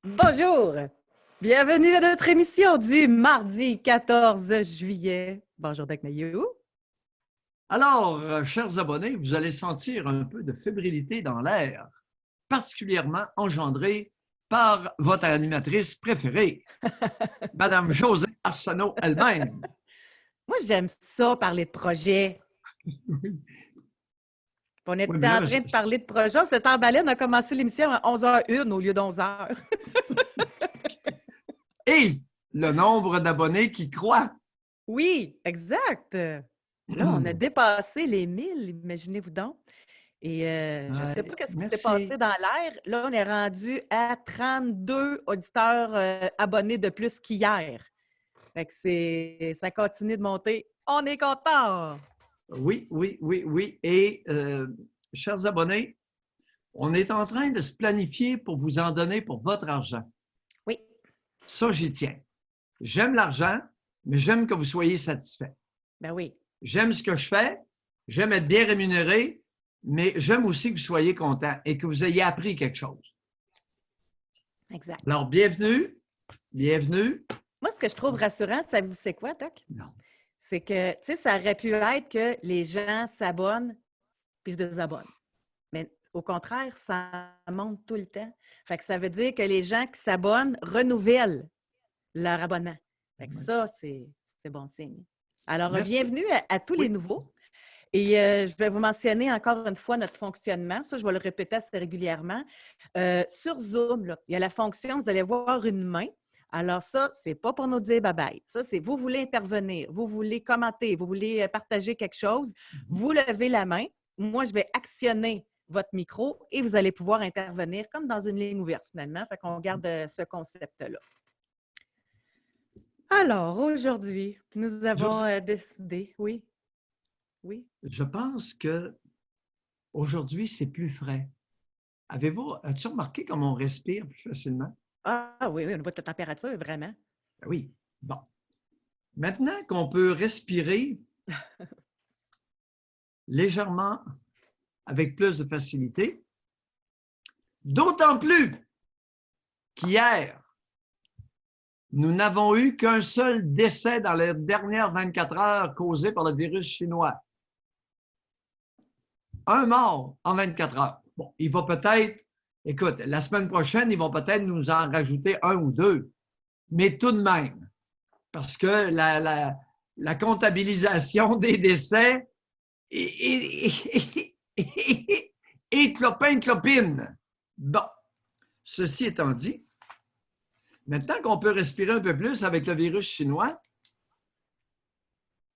Bonjour! Bienvenue à notre émission du mardi 14 juillet. Bonjour, Doc Mayou. Alors, chers abonnés, vous allez sentir un peu de fébrilité dans l'air, particulièrement engendrée par votre animatrice préférée, Madame Josée Arsenault elle-même. Moi, j'aime ça, parler de projet. Oui. On était Oui, mais en là, train de parler de projet. On s'est emballé, on a commencé l'émission à 11h01 au lieu d'11h. et le nombre d'abonnés qui croît. Oui, exact. Là, on a dépassé les 1000, imaginez-vous donc. Et je ne sais pas ce qui s'est Merci. passé dans l'air. Là, on est rendu à 32 auditeurs abonnés de plus qu'hier. Fait que ça continue de monter. On est content! Oui, oui, oui, oui. Et, chers abonnés, on est en train de se planifier pour vous en donner pour votre argent. Oui. Ça, j'y tiens. J'aime l'argent, mais j'aime que vous soyez satisfaits. Ben oui. J'aime ce que je fais, j'aime être bien rémunéré, mais j'aime aussi que vous soyez content et que vous ayez appris quelque chose. Exact. Alors, bienvenue, bienvenue. Moi, ce que je trouve rassurant, c'est quoi, Doc? Non. C'est que, tu sais, ça aurait pu être que les gens s'abonnent puis se désabonnent. Mais au contraire, ça monte tout le temps. Fait que ça veut dire que les gens qui s'abonnent renouvellent leur abonnement. Fait que ça, c'est bon signe. Alors, Merci. bienvenue à tous les Oui. nouveaux. Et je vais vous mentionner encore une fois notre fonctionnement. Ça, je vais le répéter assez régulièrement. Sur Zoom, là, il y a la fonction, vous allez voir une main. Alors ça, ce n'est pas pour nous dire bye-bye. Ça, c'est vous voulez intervenir, vous voulez commenter, vous voulez partager quelque chose, vous levez la main. Moi, je vais actionner votre micro et vous allez pouvoir intervenir comme dans une ligne ouverte, finalement. Fait qu'on garde ce concept-là. Alors, aujourd'hui, nous avons décidé, oui. Oui. Je pense que aujourd'hui, c'est plus frais. As-tu remarqué comment on respire plus facilement? Ah oui, oui, on voit ta température, vraiment. Ben oui. Bon. Maintenant qu'on peut respirer légèrement avec plus de facilité, d'autant plus qu'hier, nous n'avons eu qu'un seul décès dans les dernières 24 heures causé par le virus chinois. Un mort en 24 heures. Bon, il va peut-être, écoute, la semaine prochaine, ils vont peut-être nous en rajouter un ou deux, mais tout de même, parce que la comptabilisation des décès est clopin-clopine. Bon, ceci étant dit, maintenant qu'on peut respirer un peu plus avec le virus chinois,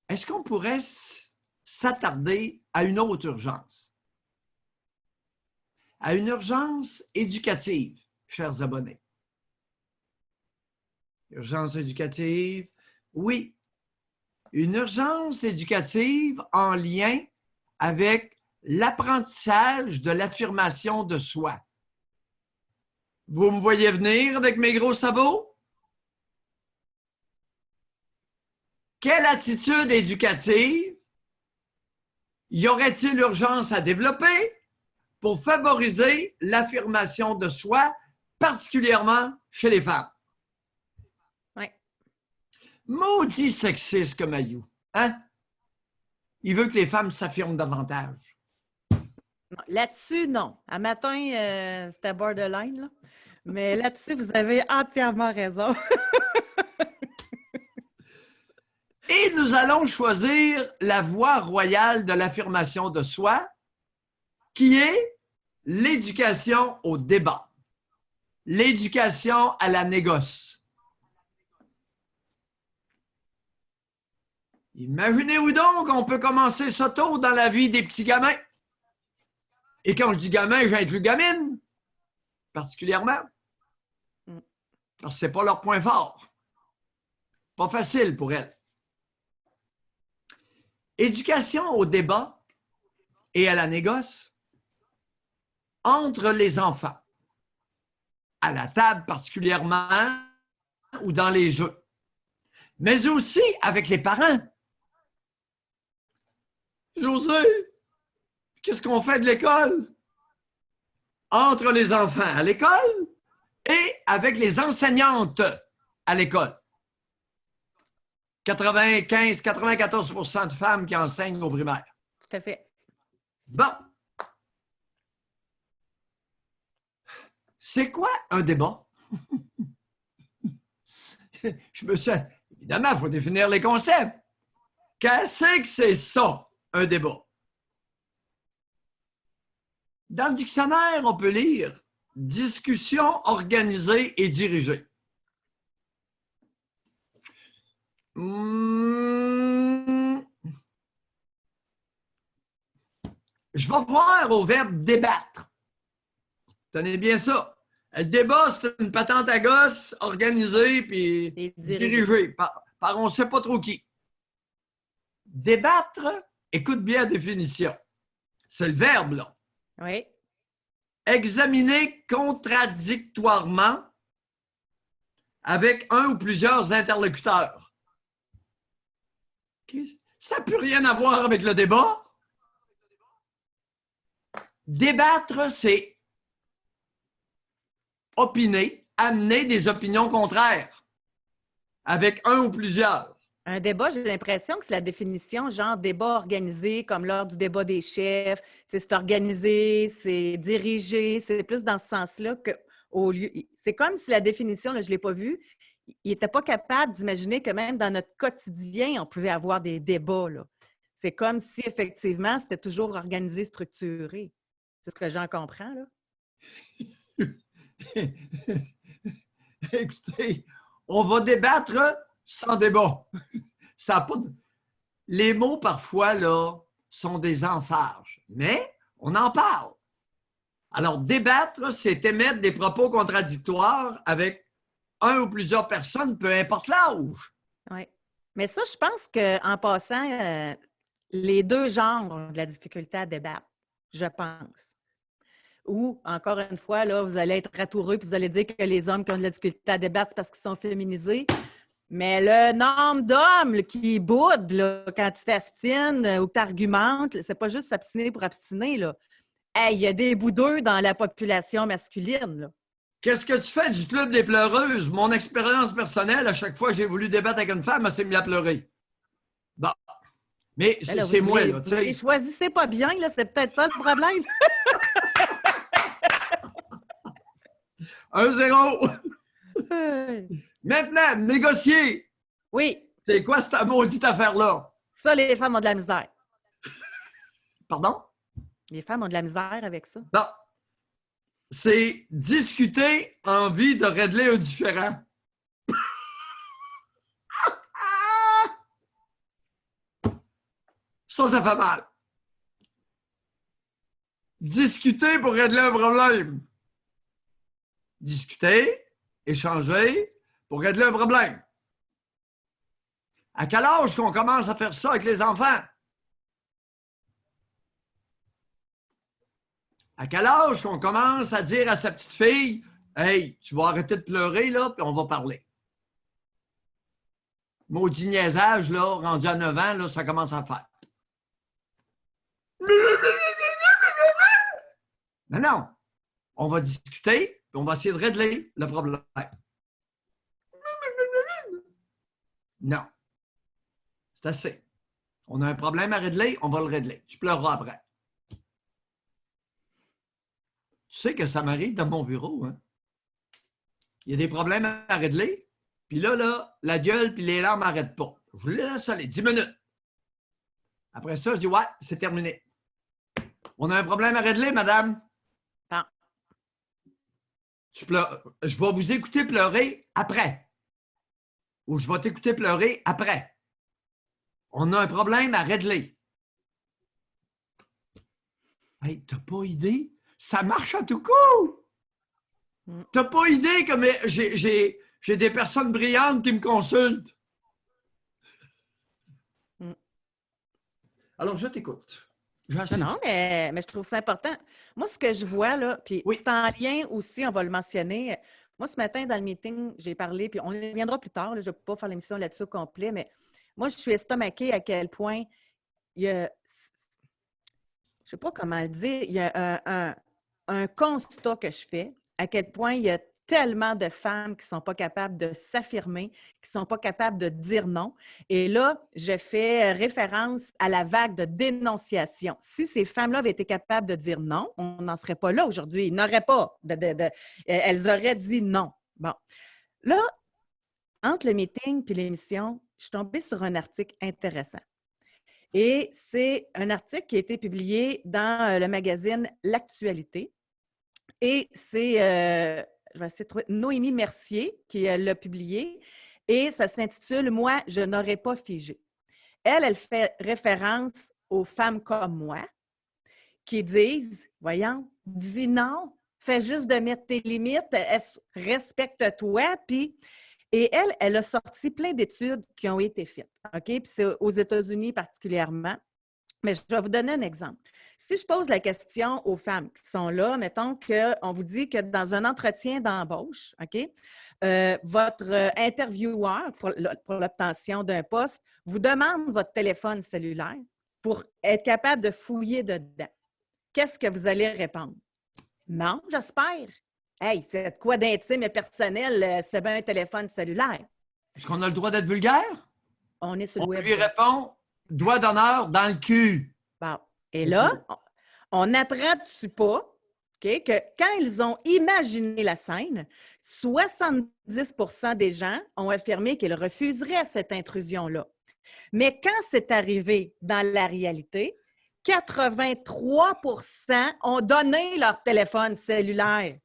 est-ce qu'on pourrait s'attarder à une autre urgence? À une urgence éducative, chers abonnés. Urgence éducative, oui. Une urgence éducative en lien avec l'apprentissage de l'affirmation de soi. Vous me voyez venir avec mes gros sabots? Quelle attitude éducative y aurait-il urgence à développer pour favoriser l'affirmation de soi, particulièrement chez les femmes? Oui. Maudit sexiste comme Mayou, hein? Il veut que les femmes s'affirment davantage. Là-dessus, non. À matin, c'était borderline, là. Mais là-dessus, vous avez entièrement raison. Et nous allons choisir la voie royale de l'affirmation de soi, qui est l'éducation au débat, l'éducation à la négoce. Imaginez-vous donc qu'on peut commencer ça tôt dans la vie des petits gamins. Et quand je dis gamin, j'inclus gamine, particulièrement, parce que ce n'est pas leur point fort. Pas facile pour elles. Éducation au débat et à la négoce entre les enfants, à la table particulièrement ou dans les jeux, mais aussi avec les parents. José, qu'est-ce qu'on fait de l'école? entre les enfants à l'école et avec les enseignantes à l'école. 94% de femmes qui enseignent au primaire. Tout à fait. Bon. C'est quoi un débat? Évidemment, il faut définir les concepts. Qu'est-ce que c'est ça, un débat? Dans le dictionnaire, on peut lire « discussion organisée et dirigée ». Je vais voir au verbe « débattre ». Tenez bien ça. Le débat, c'est une patente à gosse organisée puis dirigée par on ne sait pas trop qui. Débattre, écoute bien la définition. C'est le verbe, là. Oui. Examiner contradictoirement avec un ou plusieurs interlocuteurs. Ça n'a plus rien à voir avec le débat. Débattre, c'est opiner, amener des opinions contraires avec un ou plusieurs. Un débat, j'ai l'impression que c'est la définition, genre débat organisé, comme lors du débat des chefs. C'est organisé, c'est dirigé, c'est plus dans ce sens-là qu'au lieu. C'est comme si la définition, là, je ne l'ai pas vue, il n'était pas capable d'imaginer que même dans notre quotidien, on pouvait avoir des débats, là. C'est comme si, effectivement, c'était toujours organisé, structuré. C'est ce que j'en comprends, là. Écoutez, on va débattre sans débat. Ça a pas de... Les mots, parfois, là, sont des emphages, mais on en parle. Alors, débattre, c'est émettre des propos contradictoires avec un ou plusieurs personnes, peu importe l'âge. Oui. Mais ça, je pense qu'en passant, les deux genres ont de la difficulté à débattre, je pense. Ou, encore une fois, là, vous allez être ratoureux et vous allez dire que les hommes qui ont de la difficulté à débattre, c'est parce qu'ils sont féminisés. Mais le nombre d'hommes là, qui boudent là, quand tu t'astines ou que tu argumentes, c'est pas juste s'abstiner pour abstiner. Là. Hey, il y a des boudeux dans la population masculine. Là. Qu'est-ce que tu fais du club des pleureuses? Mon expérience personnelle, à chaque fois que j'ai voulu débattre avec une femme, elle s'est mise à pleurer. Bon. Mais là, c'est moi, là. Tu sais. Choisissez pas bien, là, c'est peut-être ça le problème. 1-0. Maintenant, négocier. Oui. C'est quoi cette maudite affaire-là? Ça, les femmes ont de la misère. Pardon? Les femmes ont de la misère avec ça. Non. C'est discuter en vue de régler un différend. Ça fait mal. Discuter pour régler un problème. Discuter, échanger pour régler un problème. À quel âge qu'on commence à faire ça avec les enfants? À quel âge qu'on commence à dire à sa petite fille « Hey, tu vas arrêter de pleurer, là, puis on va parler. » Maudit niaisage, là, rendu à 9 ans, là, ça commence à faire. Non, non. On va discuter, puis on va essayer de régler le problème. Non. C'est assez. On a un problème à régler, on va le régler. Tu pleureras après. Tu sais que ça m'arrive dans mon bureau. Hein? Il y a des problèmes à régler, puis là, la gueule puis les larmes n'arrêtent pas. Je laisse aller 10 minutes. Après ça, je dis « Ouais, c'est terminé. On a un problème à régler, madame. » Ah. Tu pleures. Je vais vous écouter pleurer après. Ou je vais t'écouter pleurer après. On a un problème à régler. Hey, t'as pas idée? Ça marche à tout coup! T'as pas idée que j'ai des personnes brillantes qui me consultent. Alors, je t'écoute. Non, mais je trouve ça important. Moi, ce que je vois, là, puis oui. C'est en lien aussi, on va le mentionner. Moi, ce matin, dans le meeting, j'ai parlé, puis on y reviendra plus tard, là, je ne vais pas faire l'émission là-dessus au complet, mais moi, je suis estomaquée à quel point il y a, je ne sais pas comment le dire, il y a un constat que je fais, à quel point il y a tellement de femmes qui ne sont pas capables de s'affirmer, qui ne sont pas capables de dire non. Et là, je fais référence à la vague de dénonciation. Si ces femmes-là avaient été capables de dire non, on n'en serait pas là aujourd'hui. Ils n'auraient pas elles auraient dit non. Bon. Là, entre le meeting et l'émission, je suis tombée sur un article intéressant. Et c'est un article qui a été publié dans le magazine L'Actualité. Et c'est, je vais essayer de trouver, Noémie Mercier qui l'a publié. Et ça s'intitule « Moi, je n'aurais pas figé ». Elle fait référence aux femmes comme moi qui disent, voyons, dis non, fais juste de mettre tes limites, respecte-toi, puis... Et elle a sorti plein d'études qui ont été faites, OK? Puis c'est aux États-Unis particulièrement. Mais je vais vous donner un exemple. Si je pose la question aux femmes qui sont là, mettons qu'on vous dit que dans un entretien d'embauche, OK, votre intervieweur pour l'obtention d'un poste vous demande votre téléphone cellulaire pour être capable de fouiller dedans. Qu'est-ce que vous allez répondre? Non, j'espère. Hey, c'est de quoi d'intime et personnel, c'est bien un téléphone cellulaire. Est-ce qu'on a le droit d'être vulgaire? On est sur le web. On lui répond doigt d'honneur dans le cul. Bon. Et là, on apprend-tu pas okay, que quand ils ont imaginé la scène, 70 des gens ont affirmé qu'ils refuseraient cette intrusion-là. Mais quand c'est arrivé dans la réalité, 83 ont donné leur téléphone cellulaire.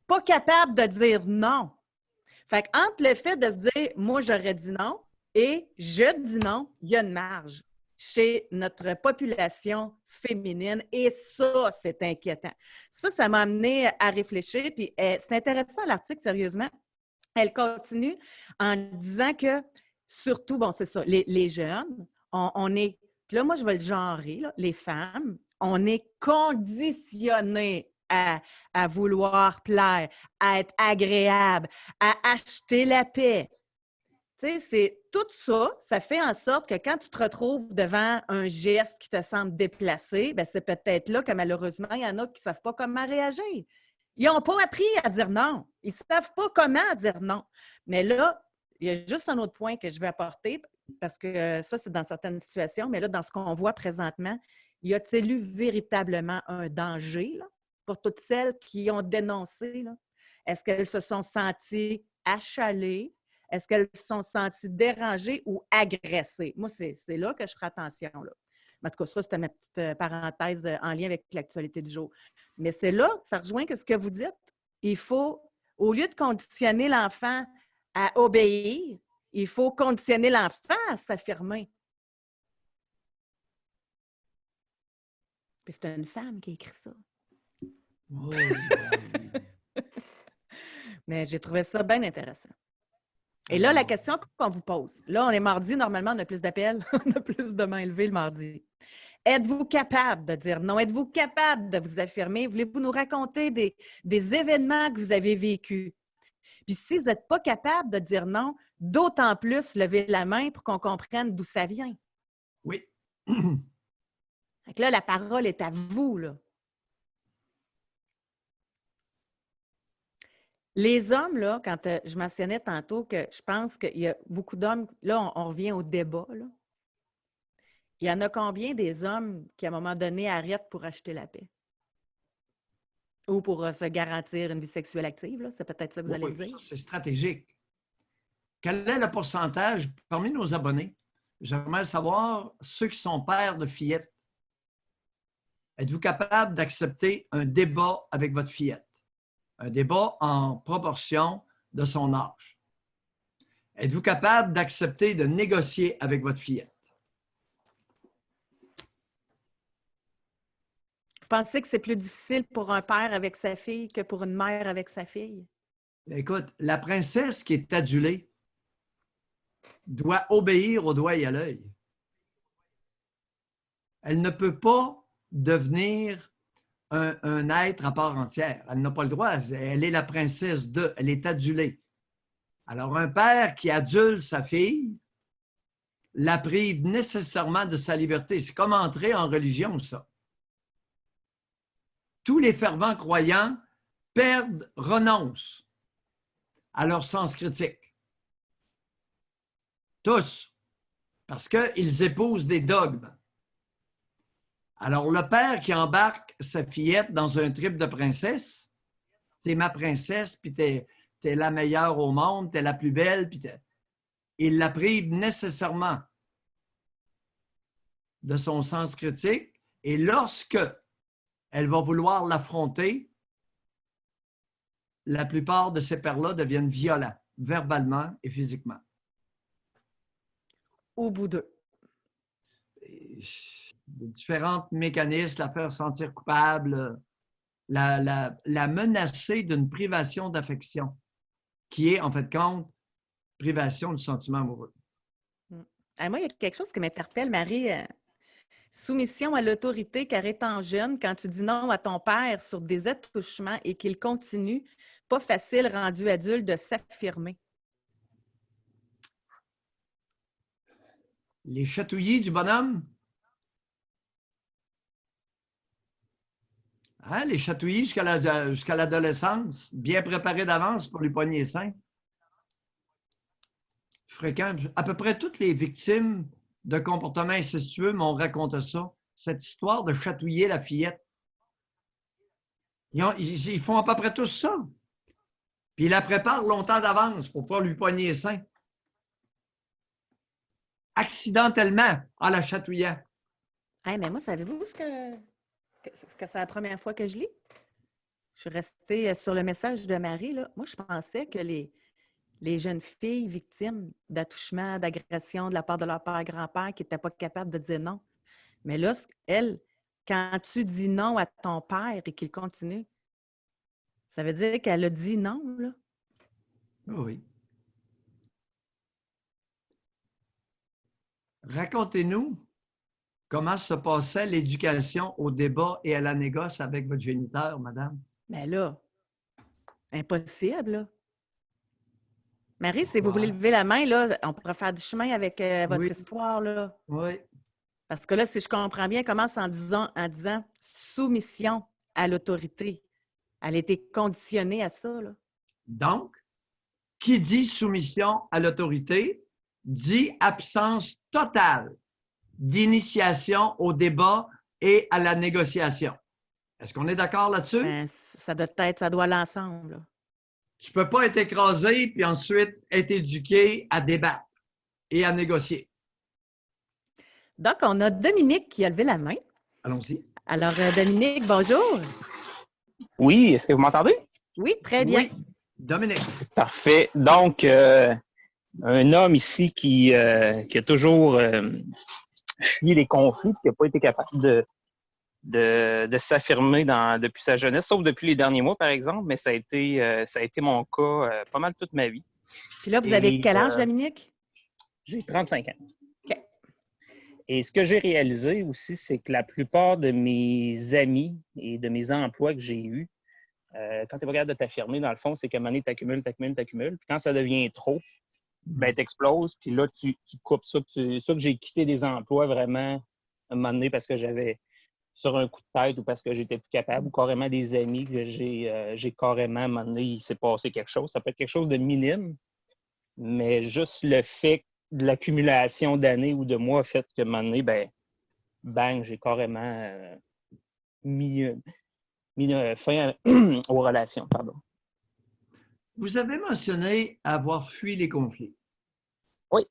Pas capable de dire non. Fait qu'entre le fait de se dire « moi, j'aurais dit non » et « je dis non », il y a une marge chez notre population féminine et ça, c'est inquiétant. Ça m'a amené à réfléchir. Puis c'est intéressant l'article, sérieusement. Elle continue en disant que, surtout, bon, c'est ça, les jeunes, on est, puis là, moi, je vais le genrer, là, les femmes, on est conditionnées à vouloir plaire, à être agréable, à acheter la paix. Tu sais, c'est tout ça, ça fait en sorte que quand tu te retrouves devant un geste qui te semble déplacé, bien, c'est peut-être là que malheureusement, il y en a qui ne savent pas comment réagir. Ils n'ont pas appris à dire non. Ils ne savent pas comment dire non. Mais là, il y a juste un autre point que je vais apporter, parce que ça, c'est dans certaines situations, mais là, dans ce qu'on voit présentement, y a-t-il eu véritablement un danger là, pour toutes celles qui ont dénoncé? Là? Est-ce qu'elles se sont senties achalées? Est-ce qu'elles se sont senties dérangées ou agressées? Moi, c'est là que je ferai attention. Là. En tout cas, ça, c'était ma petite parenthèse en lien avec l'actualité du jour. Mais c'est là, ça rejoint ce que vous dites. Il faut, au lieu de conditionner l'enfant à obéir, il faut conditionner l'enfant à s'affirmer. Puis c'est une femme qui a écrit ça. Oh, Mais j'ai trouvé ça bien intéressant. Et là, la question qu'on vous pose, là, on est mardi, normalement, on a plus d'appels, on a plus de mains levées le mardi. Êtes-vous capable de dire non? Êtes-vous capable de vous affirmer? Voulez-vous nous raconter des événements que vous avez vécus? Puis si vous n'êtes pas capable de dire non, d'autant plus levez la main pour qu'on comprenne d'où ça vient. Oui. Fait que là, la parole est à vous, là. Les hommes, là, quand je mentionnais tantôt que je pense qu'il y a beaucoup d'hommes, là, on revient au débat, là. Il y en a combien des hommes qui, à un moment donné, arrêtent pour acheter la paix? Ou pour se garantir une vie sexuelle active, là? C'est peut-être ça que vous allez dire. C'est stratégique. Quel est le pourcentage parmi nos abonnés? J'aimerais savoir ceux qui sont pères de fillettes. Êtes-vous capable d'accepter un débat avec votre fillette? Un débat en proportion de son âge. Êtes-vous capable d'accepter de négocier avec votre fillette? Vous pensez que c'est plus difficile pour un père avec sa fille que pour une mère avec sa fille? Écoute, la princesse qui est adulée doit obéir au doigt et à l'œil. Elle ne peut pas devenir un être à part entière. Elle n'a pas le droit. Elle est la princesse de. Elle est adulée. Alors, un père qui adule sa fille la prive nécessairement de sa liberté. C'est comme entrer en religion, ça. tous les fervents croyants renoncent à leur sens critique. Tous. Parce qu'ils épousent des dogmes. Alors, le père qui embarque sa fillette dans un trip de princesse, t'es ma princesse, puis t'es la meilleure au monde, t'es la plus belle, puis il la prive nécessairement de son sens critique. Et lorsque elle va vouloir l'affronter, la plupart de ces pères-là deviennent violents, verbalement et physiquement. Au bout d'eux. Différents mécanismes, la faire sentir coupable, la menacer d'une privation d'affection, qui est, en fait, compte, privation du sentiment amoureux. Moi, il y a quelque chose qui m'interpelle, Marie. Soumission à l'autorité, car étant jeune, quand tu dis non à ton père sur des attouchements et qu'il continue, pas facile, rendu adulte, de s'affirmer. Les chatouillis du bonhomme? Hein, les chatouillis jusqu'à l'adolescence, bien préparés d'avance pour lui pogner les seins. Fréquent. À peu près toutes les victimes de comportements incestueux m'ont raconté ça, cette histoire de chatouiller la fillette. Ils font à peu près tous ça. Puis ils la préparent longtemps d'avance pour pouvoir lui pogner les seins. Accidentellement, en la chatouillant. Hey, mais moi, savez-vous ce que c'est la première fois que je lis? Je suis restée sur le message de Marie. Là. Moi, je pensais que les jeunes filles victimes d'attouchements, d'agressions de la part de leur père, grand-père, qui n'étaient pas capables de dire non. Mais là, elle, quand tu dis non à ton père et qu'il continue, ça veut dire qu'elle a dit non, là? Oui. Racontez-nous comment se passait l'éducation au débat et à la négoce avec votre géniteur, madame? Mais là, impossible, là. Marie, si vous Pourquoi? voulez lever la main, là, on pourrait faire du chemin avec votre histoire, là. Oui. Parce que là, si je comprends bien, elle commence en disant soumission à l'autorité. Elle a été conditionnée à ça, là. Donc, qui dit soumission à l'autorité dit absence totale d'initiation au débat et à la négociation. Est-ce qu'on est d'accord là-dessus? Ben, ça doit aller ensemble, là. Tu ne peux pas être écrasé puis ensuite être éduqué à débattre et à négocier. Donc, on a Dominique qui a levé la main. Allons-y. Alors, Dominique, bonjour. Oui, est-ce que vous m'entendez? Oui, très bien. Oui, Dominique. Parfait. Donc, un homme ici qui a toujours fui les conflits, qui n'a pas été capable de s'affirmer depuis sa jeunesse, sauf depuis les derniers mois, par exemple, mais ça a été mon cas pas mal toute ma vie. Puis là, vous avez quel âge, Dominique? J'ai 35 ans. OK. Et ce que j'ai réalisé aussi, c'est que la plupart de mes amis et de mes emplois que j'ai eus, quand tu n'es pas capable de t'affirmer, dans le fond, c'est qu'à un moment donné, tu accumules. Puis quand ça devient trop, ben, tu exploses. Puis là, tu coupes ça. C'est ça que j'ai quitté des emplois vraiment à un moment donné parce que j'avais sur un coup de tête ou parce que j'étais plus capable ou carrément des amis que j'ai carrément, à un moment donné, il s'est passé quelque chose. Ça peut être quelque chose de minime, mais juste le fait de l'accumulation d'années ou de mois fait que, à un moment donné, ben, bang, j'ai carrément mis fin aux relations. Pardon. Vous avez mentionné avoir fui les conflits. Oui.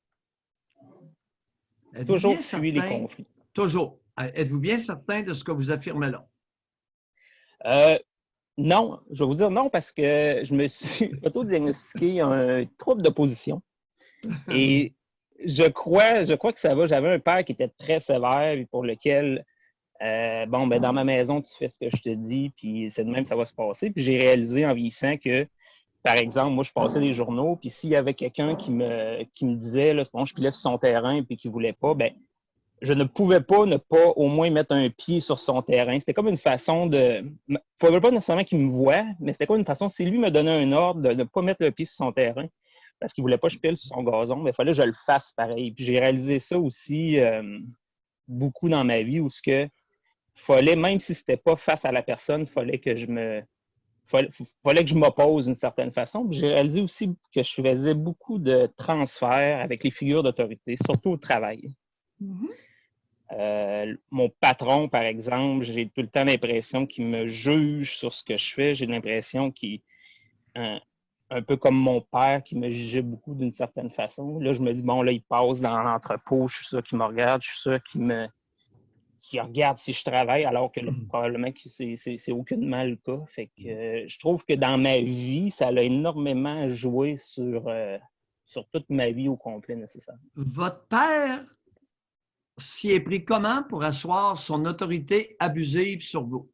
Êtes-vous Toujours bien fui les certain? conflits. Toujours. Êtes-vous bien certain de ce que vous affirmez là? Non, je vais vous dire non parce que je me suis auto-diagnostiqué un trouble d'opposition. Et je crois que ça va. J'avais un père qui était très sévère et pour lequel, dans ma maison, tu fais ce que je te dis, puis c'est de même que ça va se passer. Puis j'ai réalisé en vieillissant que, par exemple, moi, je passais des journaux, puis s'il y avait quelqu'un qui me disait, là, bon, je pilais sur son terrain puis qu'il ne voulait pas, ben je ne pouvais pas ne pas au moins mettre un pied sur son terrain. C'était comme une façon de... Il ne fallait pas nécessairement qu'il me voie, mais c'était comme une façon, si lui me donnait un ordre de ne pas mettre le pied sur son terrain, parce qu'il ne voulait pas que je pile sur son gazon, mais il fallait que je le fasse pareil. Puis j'ai réalisé ça aussi beaucoup dans ma vie, où ce que fallait, même si c'était pas face à la personne, fallait que je m'oppose d'une certaine façon. Puis j'ai réalisé aussi que je faisais beaucoup de transferts avec les figures d'autorité, surtout au travail. Mon patron, par exemple, j'ai tout le temps l'impression qu'il me juge sur ce que je fais. J'ai l'impression qu'il, un peu comme mon père qui me jugeait beaucoup d'une certaine façon. Là, je me dis, bon, là, il passe dans l'entrepôt, je suis sûr qu'il me regarde, je suis sûr qu'il regarde si je travaille, alors que là, probablement que c'est aucunement le cas. Fait que je trouve que dans ma vie, ça a énormément joué sur toute ma vie au complet nécessaire. Votre père s'y est pris comment pour asseoir son autorité abusive sur vous?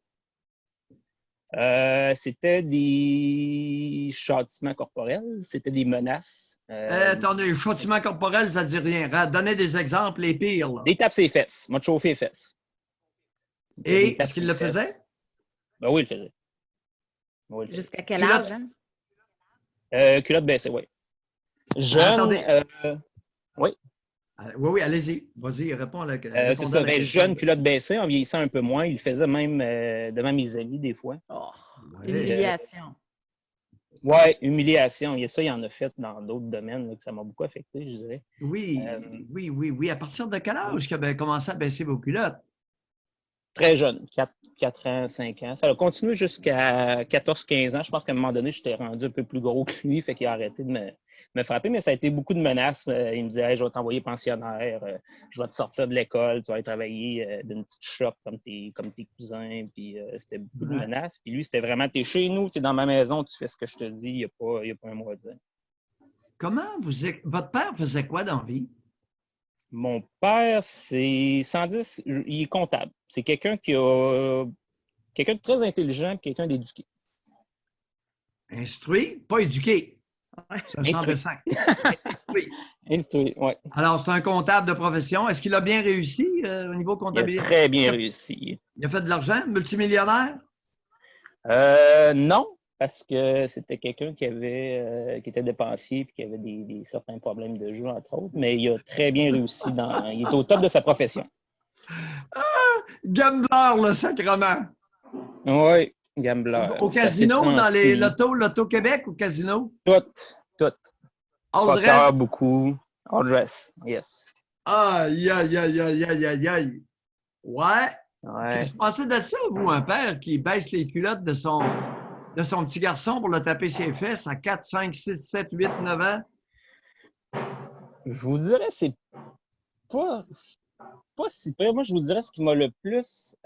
C'était des châtiments corporels, c'était des menaces. Attendez, châtiment corporel, ça ne dit rien. Donnez des exemples, les pires. Là. Des tapes sur les fesses. M'a chauffé les fesses. Et est-ce qu'il le faisait? Ben oui, il le faisait. Oui, jusqu'à quel âge, culotte baissée, oui. Jeune. Attendez. Oui. Oui, allez-y. Vas-y, réponds à la c'est ça. Ben, jeune, culotte baissée, en vieillissant un peu moins. Il le faisait même devant mes amis, des fois. Oh, humiliation. Oui, humiliation. Et ça, il en a fait dans d'autres domaines là, que ça m'a beaucoup affecté, je dirais. Oui. À partir de quel âge qu'il a commencé à baisser vos culottes? Très jeune, 4 ans, 5 ans. Ça a continué jusqu'à 14-15 ans. Je pense qu'à un moment donné, j'étais rendu un peu plus gros que lui, fait qu'il a arrêté de me frapper, mais ça a été beaucoup de menaces. Il me disait hey, « Je vais t'envoyer pensionnaire, je vais te sortir de l'école, tu vas aller travailler d'une petite shop comme tes cousins. » Puis c'était beaucoup de menaces. Puis lui, c'était vraiment « T'es chez nous, t'es dans ma maison, tu fais ce que je te dis, il n'y a pas un mot à dire. » Comment votre père faisait quoi dans la vie? Mon père, c'est 110, il est comptable. C'est quelqu'un de très intelligent, quelqu'un d'éduqué. Instruit, pas éduqué. Ça change ça. Instruit, oui. Alors, c'est un comptable de profession. Est-ce qu'il a bien réussi au niveau comptabilité? Il a très bien réussi. Il a fait de l'argent? Multimillionnaire? Non, parce que c'était quelqu'un qui était dépensier et qui avait certains problèmes de jeu, entre autres, mais il a très bien réussi. Il est au top de sa profession. Gambler, le sacrement! Oui, gambler. Au casino, dans les Loto Québec, au casino? Tout. All Poker, dress? beaucoup. All dress, yes. Aïe. Ouais. Ouais. Qu'est-ce que vous pensez de ça, vous, un père qui baisse les culottes de son petit garçon pour le taper ses fesses à 4, 5, 6, 7, 8, 9 ans? Je vous dirais, c'est pas si pire. Moi, je vous dirais, ce qui m'a le plus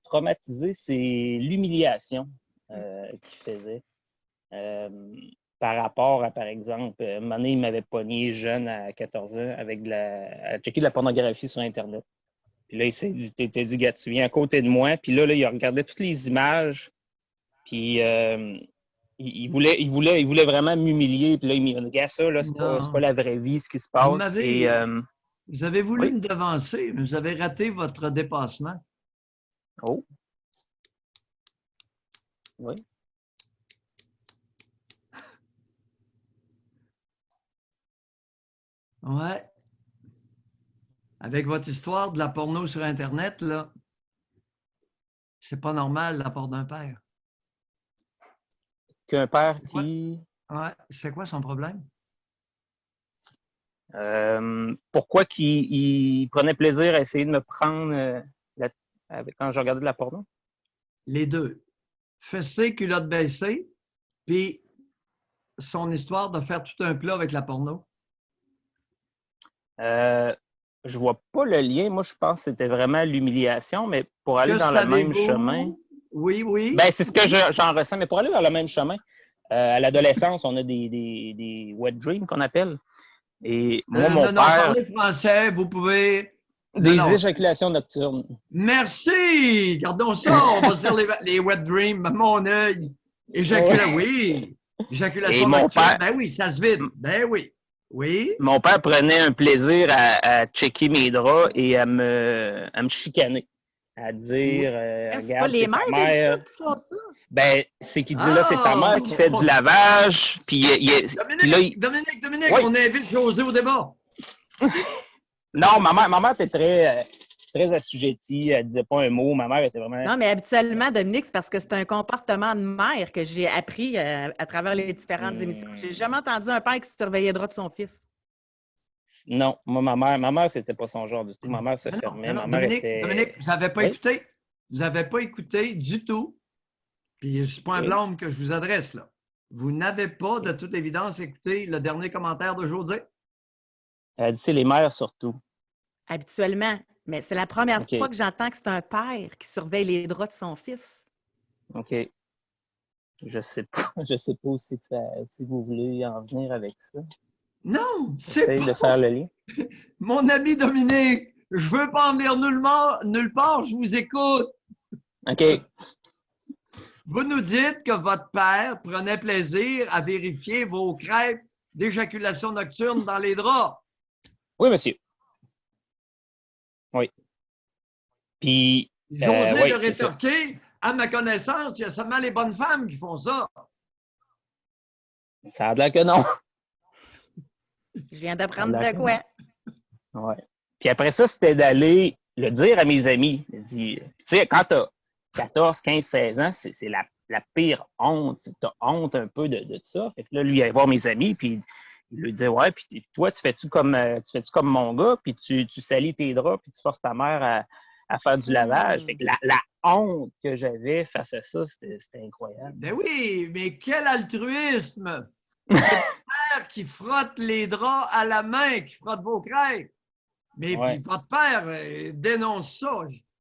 traumatisé, c'est l'humiliation qu'il faisait. Par rapport à, par exemple, un moment donné, il m'avait pogné jeune à 14 ans à checker de la pornographie sur Internet. Puis là, il s'était dit, gars, tu viens à côté de moi. Puis là, il regardait toutes les images. Puis il voulait vraiment m'humilier. Puis là, il m'a dit, gars, ça, là, c'est pas la vraie vie, ce qui se passe. Vous avez voulu me devancer, mais vous avez raté votre dépassement. Oh. Oui. Ouais. Avec votre histoire de la porno sur Internet, là, c'est pas normal la part d'un père. Qu'un père qui... Ouais. C'est quoi son problème? Pourquoi il prenait plaisir à essayer de me prendre quand je regardais de la porno? Les deux. Fessé, culotte baissée, puis son histoire de faire tout un plat avec la porno. Je vois pas le lien. Moi, je pense que c'était vraiment l'humiliation, mais pour aller dans le même chemin... Oui. Ben, c'est ce que j'en ressens, mais pour aller dans le même chemin, à l'adolescence, on a des wet dreams qu'on appelle. Et moi, mon père... parlez français, vous pouvez... Des éjaculations nocturnes. Merci! Gardons ça, on va se dire les wet dreams, à mon œil. Oui. Éjaculation nocturne, ben oui, ça se vide. Ben oui. Oui. Mon père prenait un plaisir à checker mes draps et à me chicaner. À dire, regarde, c'est pas les mères qui font ça? Ben, c'est qu'il dit, là, c'est ta mère qui fait du lavage. Puis, Dominique, oui. On invite José au débat. Non, ma mère était très... très assujettie. Elle disait pas un mot. Ma mère était vraiment... Non, mais habituellement, Dominique, c'est parce que c'est un comportement de mère que j'ai appris à travers les différentes émissions. J'ai jamais entendu un père qui surveillait les draps de son fils. Non, moi, ma mère, c'était pas son genre du tout. Ma mère se fermait. Non, Ma mère Dominique, était... vous n'avez pas Oui? écouté. Vous n'avez pas écouté du tout. Puis c'est pas un Oui. blâme que je vous adresse, là. Vous n'avez pas, de toute évidence, écouté le dernier commentaire de José. Elle dit, c'est les mères surtout. Habituellement. Mais c'est la première OK. fois que j'entends que c'est un père qui surveille les draps de son fils. OK. Je sais pas. Je sais pas aussi que si vous voulez en venir avec ça. Non, c'est J'essaie pas... de faire le lien. Mon ami Dominique, je veux pas en venir nulle part, je vous écoute. OK. Vous nous dites que votre père prenait plaisir à vérifier vos crêpes d'éjaculation nocturne dans les draps. Oui, monsieur. Oui. Puis, J'osais oui, de c'est ça. rétorquer, à ma connaissance, il y a seulement les bonnes femmes qui font ça. Ça a l'air que non. Je viens d'apprendre de D'accord. quoi? Ouais. Puis après ça, c'était d'aller le dire à mes amis. Tu sais, quand tu as 14, 15, 16 ans, c'est la pire honte. Tu as honte un peu de ça. Fait que là, lui, il allait voir mes amis, puis il lui disait, ouais, puis toi, tu fais-tu comme mon gars, puis tu salis tes draps, puis tu forces ta mère à faire du lavage. Fait que la honte que j'avais face à ça, c'était incroyable. Ben oui, mais quel altruisme! C'est votre père qui frotte les draps à la main, qui frotte vos crêpes. Mais Ouais. puis votre père dénonce ça.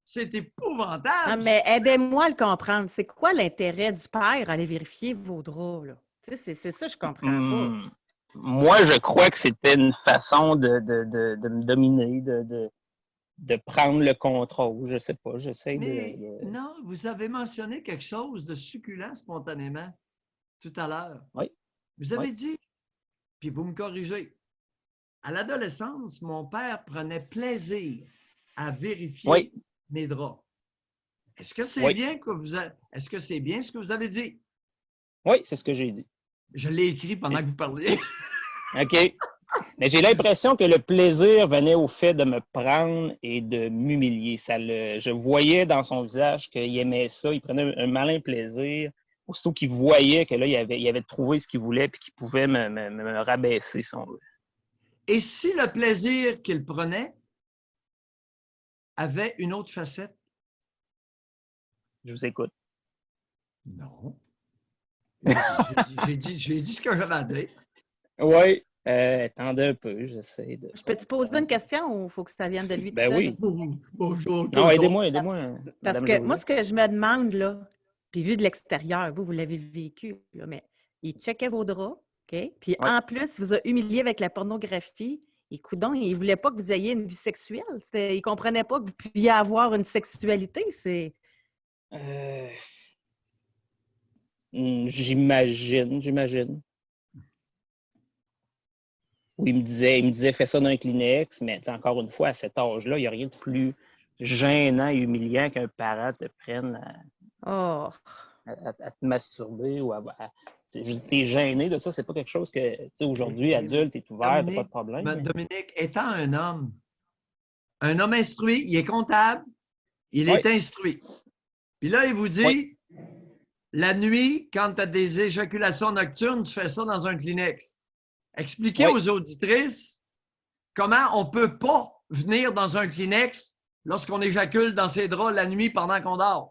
C'est épouvantable. Non, mais aidez-moi à le comprendre. C'est quoi l'intérêt du père à aller vérifier vos draps, là? Tu sais, c'est ça, je comprends pas. Moi, je crois que c'était une façon de me dominer, de prendre le contrôle. Je sais pas, j'essaie Mais de... non, vous avez mentionné quelque chose de succulent spontanément tout à l'heure. Oui. Vous avez Oui. dit, puis vous me corrigez, à l'adolescence, mon père prenait plaisir à vérifier Oui. mes draps. Est-ce que c'est Oui. bien est-ce que c'est bien ce que vous avez dit? Oui, c'est ce que j'ai dit. Je l'ai écrit pendant que vous parliez. OK. Mais j'ai l'impression que le plaisir venait au fait de me prendre et de m'humilier. Je voyais dans son visage qu'il aimait ça. Il prenait un malin plaisir. Aussitôt qu'il voyait que là, il avait trouvé ce qu'il voulait et qu'il pouvait me rabaisser, si on veut. Et si le plaisir qu'il prenait avait une autre facette? Je vous écoute. Non. J'ai dit ce que j'avais à dire. Oui. Attendez un peu, j'essaie de... Oh, Je peux te poser une question ou il faut que ça vienne de lui? Ben tout seul? oui. Bonjour. Non, aidez-moi. Parce Madame que moi, Josée. ce que je me demande, là, puis vu de l'extérieur, vous l'avez vécu, là, mais il checkait vos draps, OK? Puis Ouais. en plus, il vous a humilié avec la pornographie. Et coudonc, il ne voulait pas que vous ayez une vie sexuelle. Il ne comprenait pas que vous pouviez avoir une sexualité. J'imagine. Où il me disait, fais ça dans un Kleenex, mais encore une fois, à cet âge-là, il n'y a rien de plus gênant et humiliant qu'un parent te prenne Oh! à te masturber ou t'es gêné de ça, c'est pas quelque chose que, tu sais, aujourd'hui, adulte, t'es ouvert, t'as pas de problème. Mais... Dominique, étant un homme instruit, il est comptable, il Oui. est instruit. Puis là, il vous dit, Oui. la nuit, quand tu as des éjaculations nocturnes, tu fais ça dans un Kleenex. Expliquez Oui. aux auditrices comment on ne peut pas venir dans un Kleenex lorsqu'on éjacule dans ses draps la nuit pendant qu'on dort.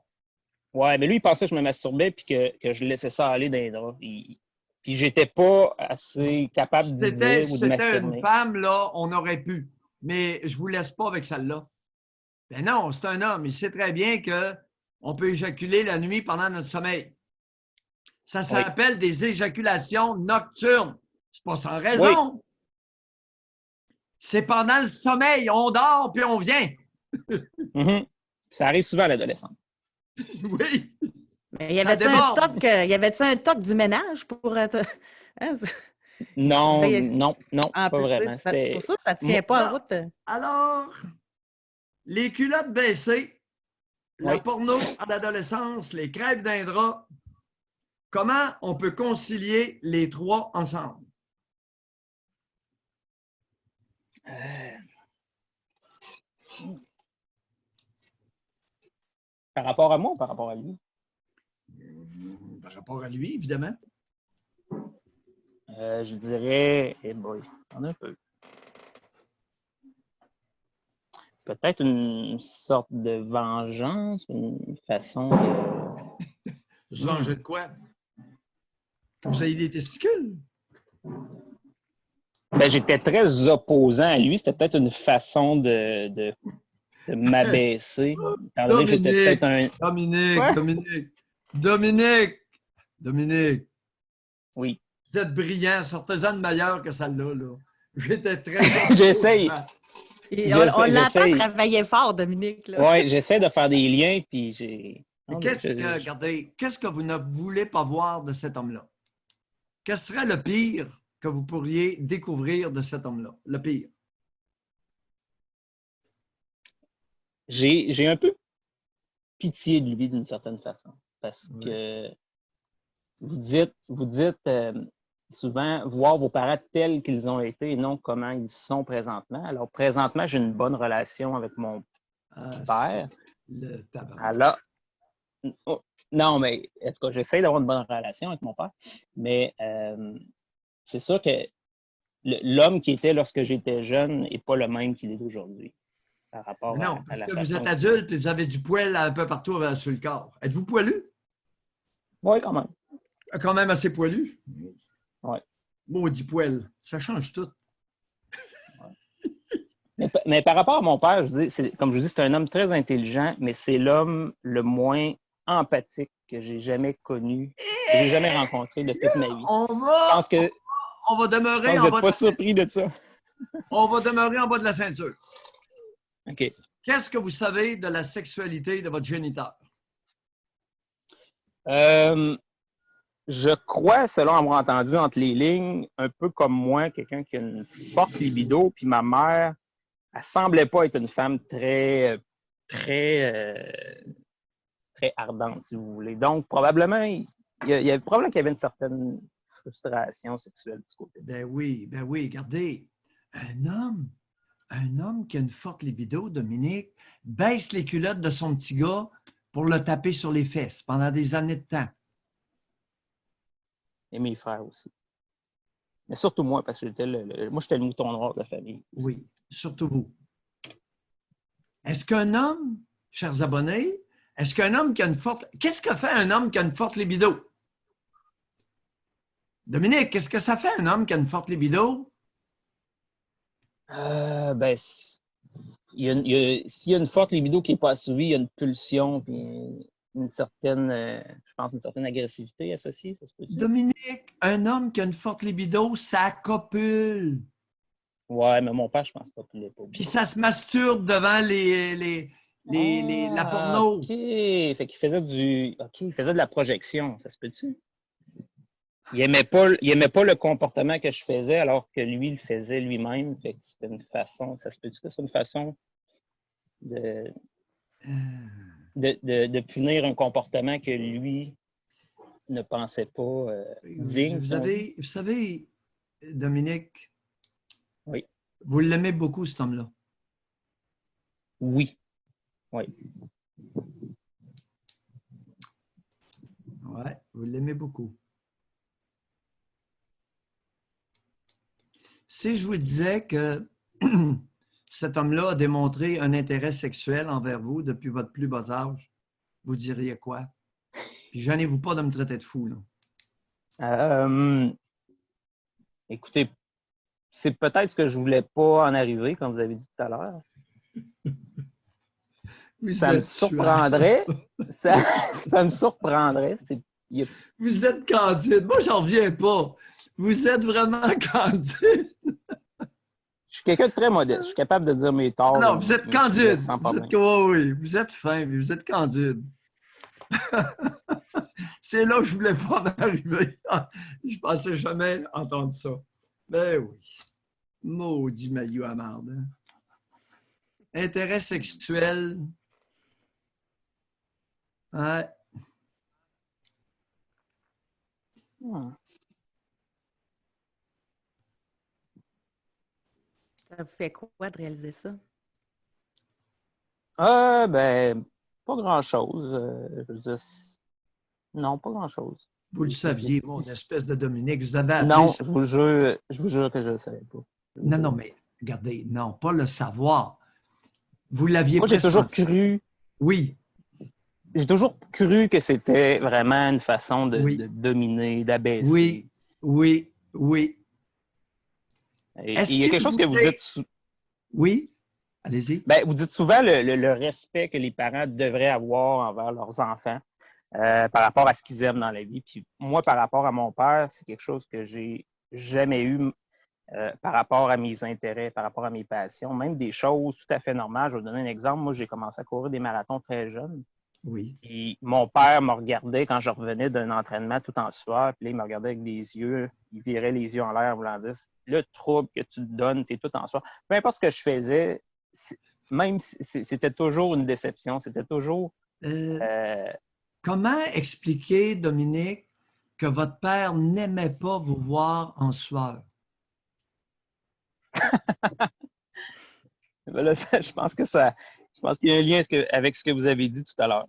Ouais, mais lui, il pensait que je me masturbais puis que je laissais ça aller dans les draps. Puis j'étais pas assez capable d'y dire ou de C'était m'affirmer. une femme, là, on aurait pu. Mais je ne vous laisse pas avec celle-là. Ben non, c'est un homme. Il sait très bien qu'on peut éjaculer la nuit pendant notre sommeil. Ça s'appelle des éjaculations nocturnes. C'est pas sans raison. Oui. C'est pendant le sommeil. On dort puis on vient. Mm-hmm. Ça arrive souvent à l'adolescence. Oui. Mais y avait-tu un toc du ménage pour être. Hein? Non, pas vraiment. C'est pour ça que ça ne tient pas en route. Alors, les culottes baissées, la porno à l'adolescence, les crêpes d'un drap, comment on peut concilier les trois ensemble? Par rapport à moi ou par rapport à lui? Par rapport à lui, évidemment. Je dirais, eh boy, on a un peu. Peut-être une sorte de vengeance, une façon de. Je vengeais de quoi? Que vous ayez des testicules? Ben, j'étais très opposant à lui. C'était peut-être une façon de m'abaisser. Étant donné que j'étais peut-être un. Quoi? Dominique, Oui. vous êtes brillant, sortez-en de meilleur que celle-là. Là. J'étais très J'essaye. Et on l'entend travailler fort, Dominique. Oui, j'essaie de faire des liens, puis j'ai. Regardez, qu'est-ce que vous ne voulez pas voir de cet homme-là? Qu'est-ce serait le pire que vous pourriez découvrir de cet homme-là? Le pire. J'ai un peu pitié de lui d'une certaine façon. Parce que vous dites souvent voir vos parents tels qu'ils ont été et non comment ils sont présentement. Alors, présentement, j'ai une bonne relation avec mon père. Le tabac. Alors, non, mais en tout cas, j'essaie d'avoir une bonne relation avec mon père. Mais c'est sûr que l'homme qui était lorsque j'étais jeune n'est pas le même qu'il est aujourd'hui. Par rapport non, à parce la que façon vous êtes adulte et vous avez du poil un peu partout sur le corps. Êtes-vous poilu? Oui, quand même. Quand même assez poilu? Oui. Maudit poil. Ça change tout. Mais par rapport à mon père, comme je vous dis, c'est un homme très intelligent, mais c'est l'homme le moins empathique que j'ai jamais connu, que j'ai jamais rencontré de toute ma vie. On va demeurer en bas. Vous n'êtes pas surpris de ça? On va demeurer en bas de la ceinture. OK. Qu'est-ce que vous savez de la sexualité de votre géniteur? Je crois, selon avoir entendu entre les lignes, un peu comme moi, quelqu'un qui a une forte libido, puis ma mère, elle semblait pas être une femme très ardente, si vous voulez. Donc, probablement, il y avait probablement qu'il y avait une certaine frustration sexuelle du côté. Ben oui. Regardez, un homme qui a une forte libido, Dominique, baisse les culottes de son petit gars pour le taper sur les fesses pendant des années de temps. Et mes frères aussi. Mais surtout moi, parce que j'étais le mouton noir de la famille. Oui, surtout vous. Est-ce qu'un homme, chers abonnés, est-ce qu'un homme qui a une forte... Qu'est-ce que fait un homme qui a une forte libido? Dominique, qu'est-ce que ça fait un homme qui a une forte libido? Ben, s'il y a une forte libido qui n'est pas assouvie, il y a une pulsion, puis une certaine, je pense, une certaine agressivité associée, ça se peut-tu? Dominique, un homme qui a une forte libido, ça copule. Ouais, mais mon père, je pense pas qu'il l'ait pas. Puis ça se masturbe devant la porno. OK. Fait qu'il faisait il faisait de la projection, ça se peut-tu? Il aimait pas le comportement que je faisais alors que lui, il le faisait lui-même. Fait que c'était une façon, ça se peut-tu que c'est une façon de punir un comportement que lui ne pensait pas digne. Vous savez, Dominique, oui. Vous l'aimez beaucoup, cet homme-là? Oui. Oui. Oui, vous l'aimez beaucoup. Si je vous disais que cet homme-là a démontré un intérêt sexuel envers vous depuis votre plus bas âge, vous diriez quoi? Puis gênez-vous pas de me traiter de fou, là. Écoutez, c'est peut-être ce que je voulais pas en arriver, comme vous avez dit tout à l'heure. Ça me surprendrait. ça me surprendrait. Vous êtes candide. Moi, j'en reviens pas. Vous êtes vraiment candide. Je suis quelqu'un de très modeste. Je suis capable de dire mes torts. Non, vous êtes candide. Oui, vous êtes fin, mais vous êtes candide. C'est là que je voulais pas en arriver. Je pensais jamais entendre ça. Ben oui. Maudit maillot à marde. Hein? Intérêt sexuel. Ouais. Ça vous fait quoi de réaliser ça? Ben, Pas grand-chose. Je veux dire, non, pas grand-chose. Vous le saviez, mon espèce de Dominique. Vous avez appelé Non, ça. je vous jure que je ne le savais pas. Non, non, mais regardez, non, pas le savoir. Vous l'aviez Moi, j'ai toujours pressenti. cru. Oui, J'ai toujours cru que c'était vraiment une façon Oui. de dominer, d'abaisser. oui, oui, oui. Et Est-ce il y a que quelque chose vous que vous êtes- dites. Oui, allez-y. Ben, vous dites souvent le respect que les parents devraient avoir envers leurs enfants par rapport à ce qu'ils aiment dans la vie. Puis moi, par rapport à mon père, c'est quelque chose que j'ai jamais eu par rapport à mes intérêts, par rapport à mes passions, même des choses tout à fait normales. Je vais vous donner un exemple. Moi, j'ai commencé à courir des marathons très jeune. Oui. Puis mon père me regardait quand je revenais d'un entraînement tout en sueur. Puis là, il me regardait avec des yeux. Il virait les yeux en l'air en voulant dire le trouble que tu te donnes, tu es tout en sueur. Peu importe ce que je faisais, même si c'était toujours une déception. C'était toujours. Comment expliquer, Dominique, que votre père n'aimait pas vous voir en sueur? Là, je pense que ça. Je pense qu'il y a un lien avec ce que vous avez dit tout à l'heure.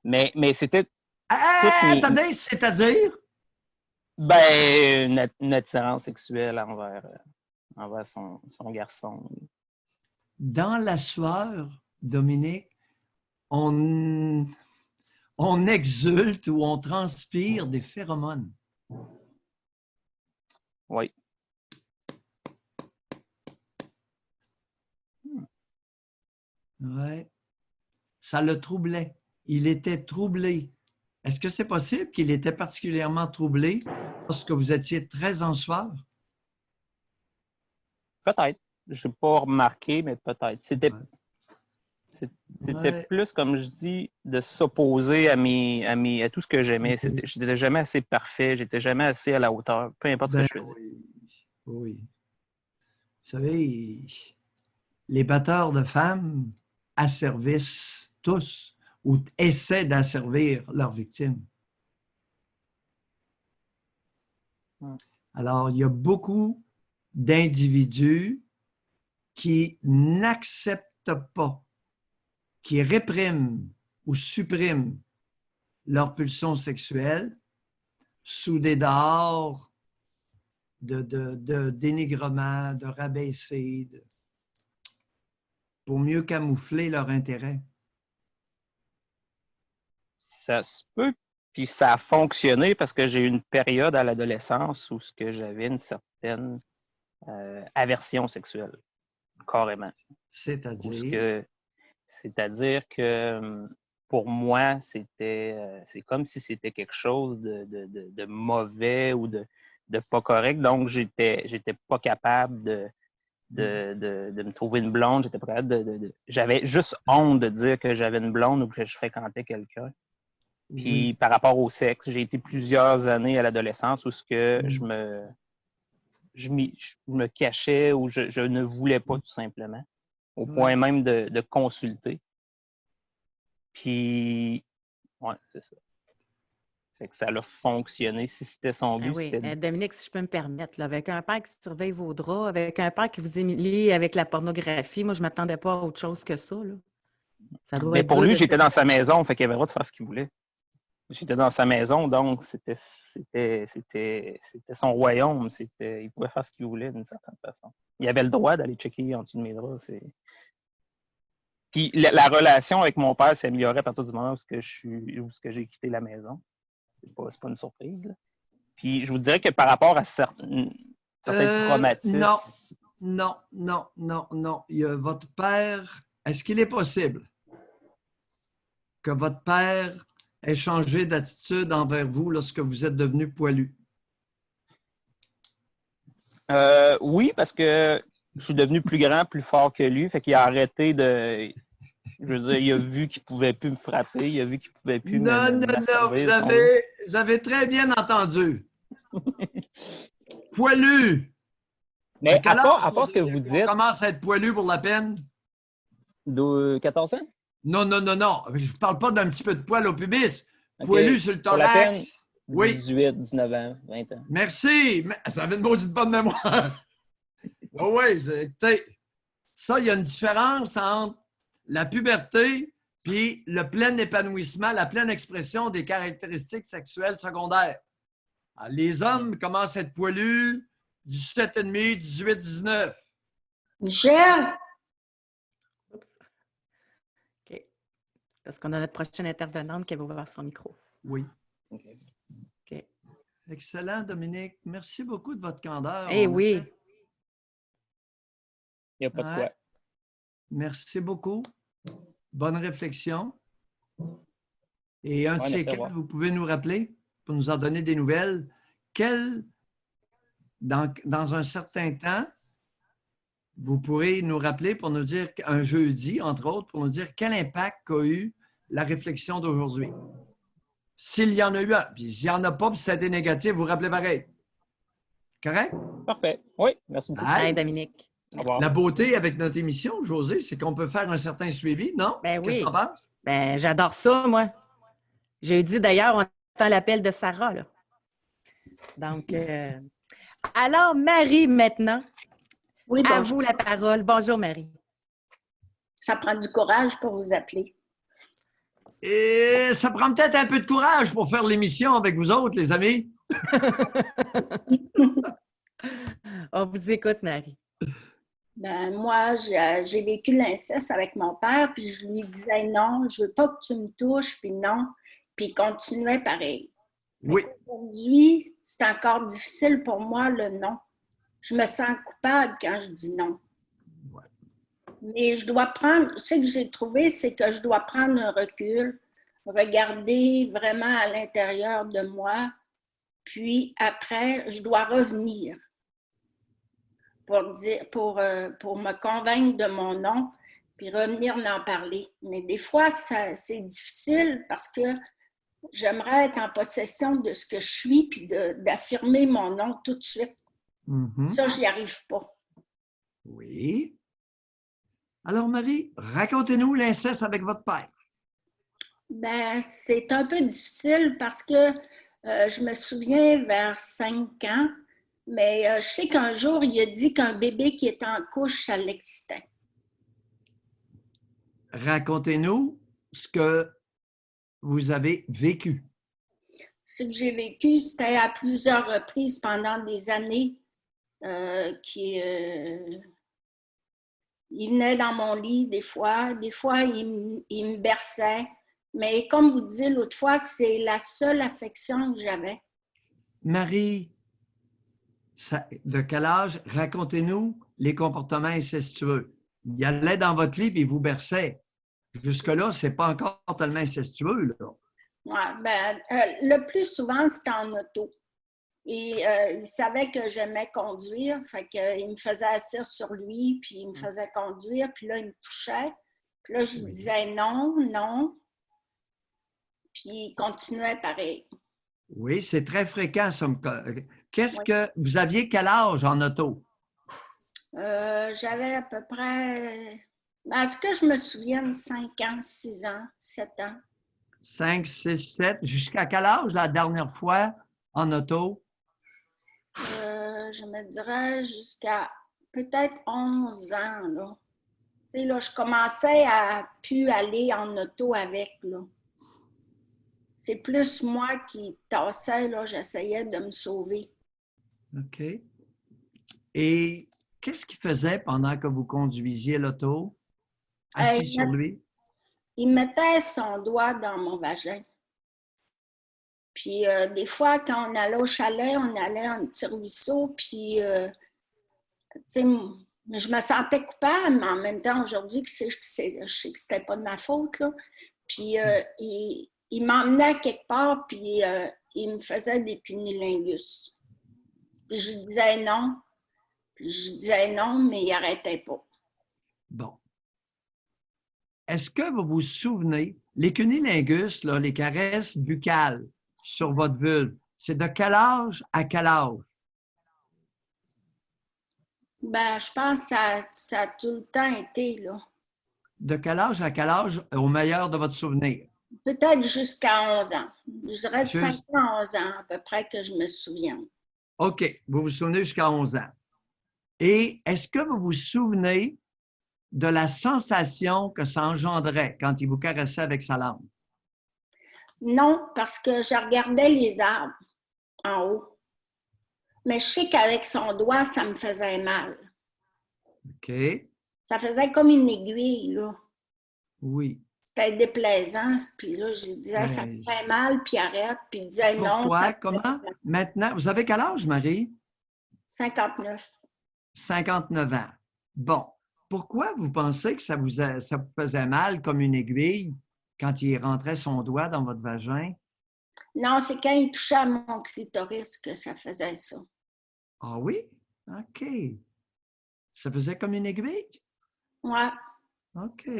Mais c'était Attendez, c'est-à-dire? ben, une attirance sexuelle envers son garçon. Dans la sueur, Dominique, on exulte ou on transpire des phéromones. Oui. Oui. Ça le troublait. Il était troublé. Est-ce que c'est possible qu'il était particulièrement troublé lorsque vous étiez très en sueur? Peut-être. Je n'ai pas remarqué, mais peut-être. C'était plus, comme je dis, de s'opposer à tout ce que j'aimais. Je n'étais jamais assez parfait, j'étais jamais assez à la hauteur, peu importe ce que je faisais. Oui. Oui. Vous savez, les batteurs de femmes asservissent tous ou essaient d'asservir leurs victimes. Alors, il y a beaucoup d'individus qui n'acceptent pas, qui répriment ou suppriment leur pulsion sexuelle sous des dehors de dénigrement, de rabaisser, pour mieux camoufler leur intérêt. Ça se peut, puis ça a fonctionné parce que j'ai eu une période à l'adolescence où j'avais une certaine aversion sexuelle, carrément. C'est-à-dire que pour moi, c'est comme si c'était quelque chose de mauvais ou de pas correct. Donc, j'étais pas capable de me trouver une blonde. J'étais pas capable j'avais juste honte de dire que j'avais une blonde ou que je fréquentais quelqu'un. Puis par rapport au sexe, j'ai été plusieurs années à l'adolescence où je me cachais ou je ne voulais pas tout simplement, au point même de consulter. Puis, ouais, c'est ça. Fait que ça a fonctionné. Si c'était son but, c'était... Dominique, si je peux me permettre, là, avec un père qui surveille vos draps, avec un père qui vous émilie avec la pornographie, moi, je ne m'attendais pas à autre chose que ça. Là. Ça doit Mais être pour lui, j'étais dans dans sa maison, fait qu'il avait le droit de faire ce qu'il voulait. J'étais dans sa maison, donc c'était son royaume. Il pouvait faire ce qu'il voulait d'une certaine façon. Il avait le droit d'aller checker en dessous de mes draps. Puis la relation avec mon père s'est améliorée à partir du moment où j'ai quitté la maison. C'est pas une surprise. Là. Puis je vous dirais que par rapport à certains traumatismes... Non. Votre père, est-ce qu'il est possible que votre père ait changé d'attitude envers vous lorsque vous êtes devenu poilu? Oui, parce que je suis devenu plus grand, plus fort que lui. Fait qu'il a arrêté de... Je veux dire, il a vu qu'il ne pouvait plus me frapper. Il a vu qu'il ne pouvait plus Non, vous avez très bien entendu. Poilu! Mais à part ce que vous dites... On commence à être poilu pour la peine? De 14 ans? Non. Je ne parle pas d'un petit peu de poil au pubis. Poilu sur le thorax. Pour la peine, oui. 18, 19 ans, 20 ans. Merci. Ça avait une maudite bonne mémoire. Oui, écoutez, ça, il y a une différence entre la puberté puis le plein épanouissement, la pleine expression des caractéristiques sexuelles secondaires. Alors, les hommes commencent à être poilus, 17,5, 18, 19. Michel, OK. Parce qu'on a notre prochaine intervenante qui va ouvrir son micro. Oui. OK. OK. Excellent, Dominique. Merci beaucoup de votre candeur. Eh En oui. effet. Il n'y a pas de Ouais. quoi. Merci beaucoup. Bonne réflexion. Et un de Ouais, ces laissez quatre, voir. vous pouvez nous rappeler, pour nous en donner des nouvelles, dans un certain temps, vous pourrez nous rappeler pour nous dire, un jeudi, entre autres, pour nous dire quel impact a eu la réflexion d'aujourd'hui. S'il y en a eu un, puis s'il n'y en a pas, puis si ça a été négatif, vous rappelez pareil. Correct? Parfait. Oui, merci beaucoup. Bye. Bye, Dominique. Au revoir. La beauté avec notre émission, José, c'est qu'on peut faire un certain suivi, non? Ben Qu'est-ce que oui. tu en penses? Ben, j'adore ça, moi. J'ai dit d'ailleurs, on attend l'appel de Sarah, là. Donc, alors, Marie, maintenant, oui, à bonjour. vous la parole. Bonjour, Marie. Ça prend du courage pour vous appeler. Et ça prend peut-être un peu de courage pour faire l'émission avec vous autres, les amis. On vous écoute, Marie. Ben, moi, j'ai vécu l'inceste avec mon père, puis je lui disais non, je veux pas que tu me touches, puis non, puis il continuait pareil. Oui. Aujourd'hui, c'est encore difficile pour moi le non. Je me sens coupable quand je dis non. Ouais. Mais je dois prendre, ce que j'ai trouvé, c'est que je dois prendre un recul, regarder vraiment à l'intérieur de moi, puis après, je dois revenir pour me convaincre de mon non, puis revenir en parler. Mais des fois, c'est difficile parce que j'aimerais être en possession de ce que je suis, puis d'affirmer mon non tout de suite. Mhm. Ça, j'y arrive pas. Oui. Alors, Marie, racontez-nous l'inceste avec votre père. Ben, c'est un peu difficile parce que je me souviens vers 5 ans, mais je sais qu'un jour, il a dit qu'un bébé qui était en couche, ça l'excitait. Racontez-nous ce que vous avez vécu. Ce que j'ai vécu, c'était à plusieurs reprises pendant des années il venait dans mon lit des fois il me berçait. Mais comme vous disiez l'autre fois, c'est la seule affection que j'avais. Marie, de quel âge? Racontez-nous les comportements incestueux. Il allait dans votre lit et il vous berçait. Jusque-là, ce n'est pas encore tellement incestueux, là. Ouais, ben, le plus souvent, c'était en auto. Et il savait que j'aimais conduire, fait qu'il me faisait asseoir sur lui, puis il me faisait conduire, puis là, il me touchait. Puis là, je lui disais non, non. Puis il continuait pareil. Oui, c'est très fréquent, ça. Qu'est-ce que vous aviez quel âge en auto? J'avais à peu près, à ce que je me souvienne, 5 ans, 6 ans, 7 ans. 5, 6, 7. Jusqu'à quel âge la dernière fois en auto? Je me dirais jusqu'à peut-être 11 ans, là. Tu sais, là, je commençais à plus aller en auto avec, là. C'est plus moi qui tassais, là, j'essayais de me sauver. OK. Et qu'est-ce qu'il faisait pendant que vous conduisiez l'auto? Assis sur lui? Il mettait son doigt dans mon vagin. Puis des fois, quand on allait au chalet, on allait à un petit ruisseau, puis tu sais, je me sentais coupable, mais en même temps, aujourd'hui, je sais que c'était pas de ma faute, là. Puis il m'emmenait quelque part, puis il me faisait des cunnilingus. Puis je disais non. Puis je disais non, mais il n'arrêtait pas. Bon. Est-ce que vous vous souvenez, les cunnilingus, là, les caresses buccales sur votre vulve, c'est de quel âge à quel âge? Ben, je pense que ça a tout le temps été, là. De quel âge à quel âge, au meilleur de votre souvenir? Peut-être jusqu'à 11 ans. Je dirais de 5 ans à 11 ans, à peu près, que je me souviens. OK. Vous vous souvenez jusqu'à 11 ans. Et est-ce que vous vous souvenez de la sensation que ça engendrait quand il vous caressait avec sa langue? Non, parce que je regardais les arbres en haut. Mais je sais qu'avec son doigt, ça me faisait mal. OK. Ça faisait comme une aiguille, là. Oui. C'était déplaisant. Puis là, je lui disais, ça me Ben, fait mal, puis arrête. Puis il disait non. pourquoi? Comment? Maintenant, vous avez quel âge, Marie? 59. 59 ans. Bon. Pourquoi vous pensez que ça vous faisait mal comme une aiguille quand il rentrait son doigt dans votre vagin? Non, c'est quand il touchait à mon clitoris que ça faisait ça. Ah oui? OK. Ça faisait comme une aiguille? Ouais. OK.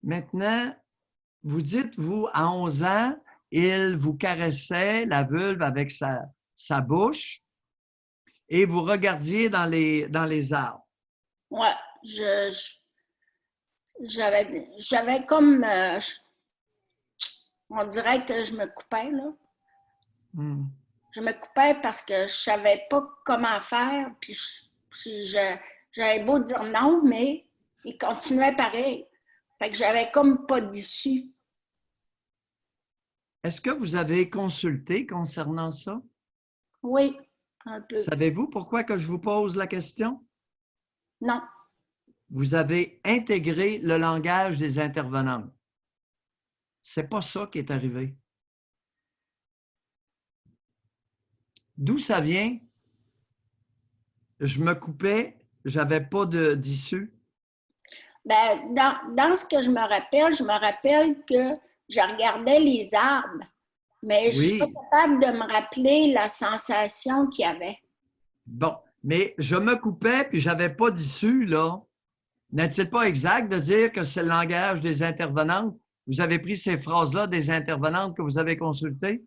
Maintenant, vous dites, vous, à 11 ans, il vous caressait la vulve avec sa bouche et vous regardiez dans les arbres. Ouais. J'avais comme. On dirait que je me coupais, là. Hmm. Je me coupais parce que je savais pas comment faire, puis j'avais beau dire non, mais il continuait pareil. Fait que j'avais comme pas d'issue. Est-ce que vous avez consulté concernant ça? Oui, un peu. Savez-vous pourquoi que je vous pose la question? Non. Vous avez intégré le langage des intervenantes. C'est pas ça qui est arrivé. D'où ça vient? Je me coupais, j'avais pas d'issue. Ben, dans ce que je me rappelle que je regardais les arbres, mais je suis pas Oui. capable de me rappeler la sensation qu'il y avait. Bon, mais je me coupais puis j'avais pas d'issue, là. N'est-il pas exact de dire que c'est le langage des intervenantes? Vous avez pris ces phrases-là des intervenantes que vous avez consultées?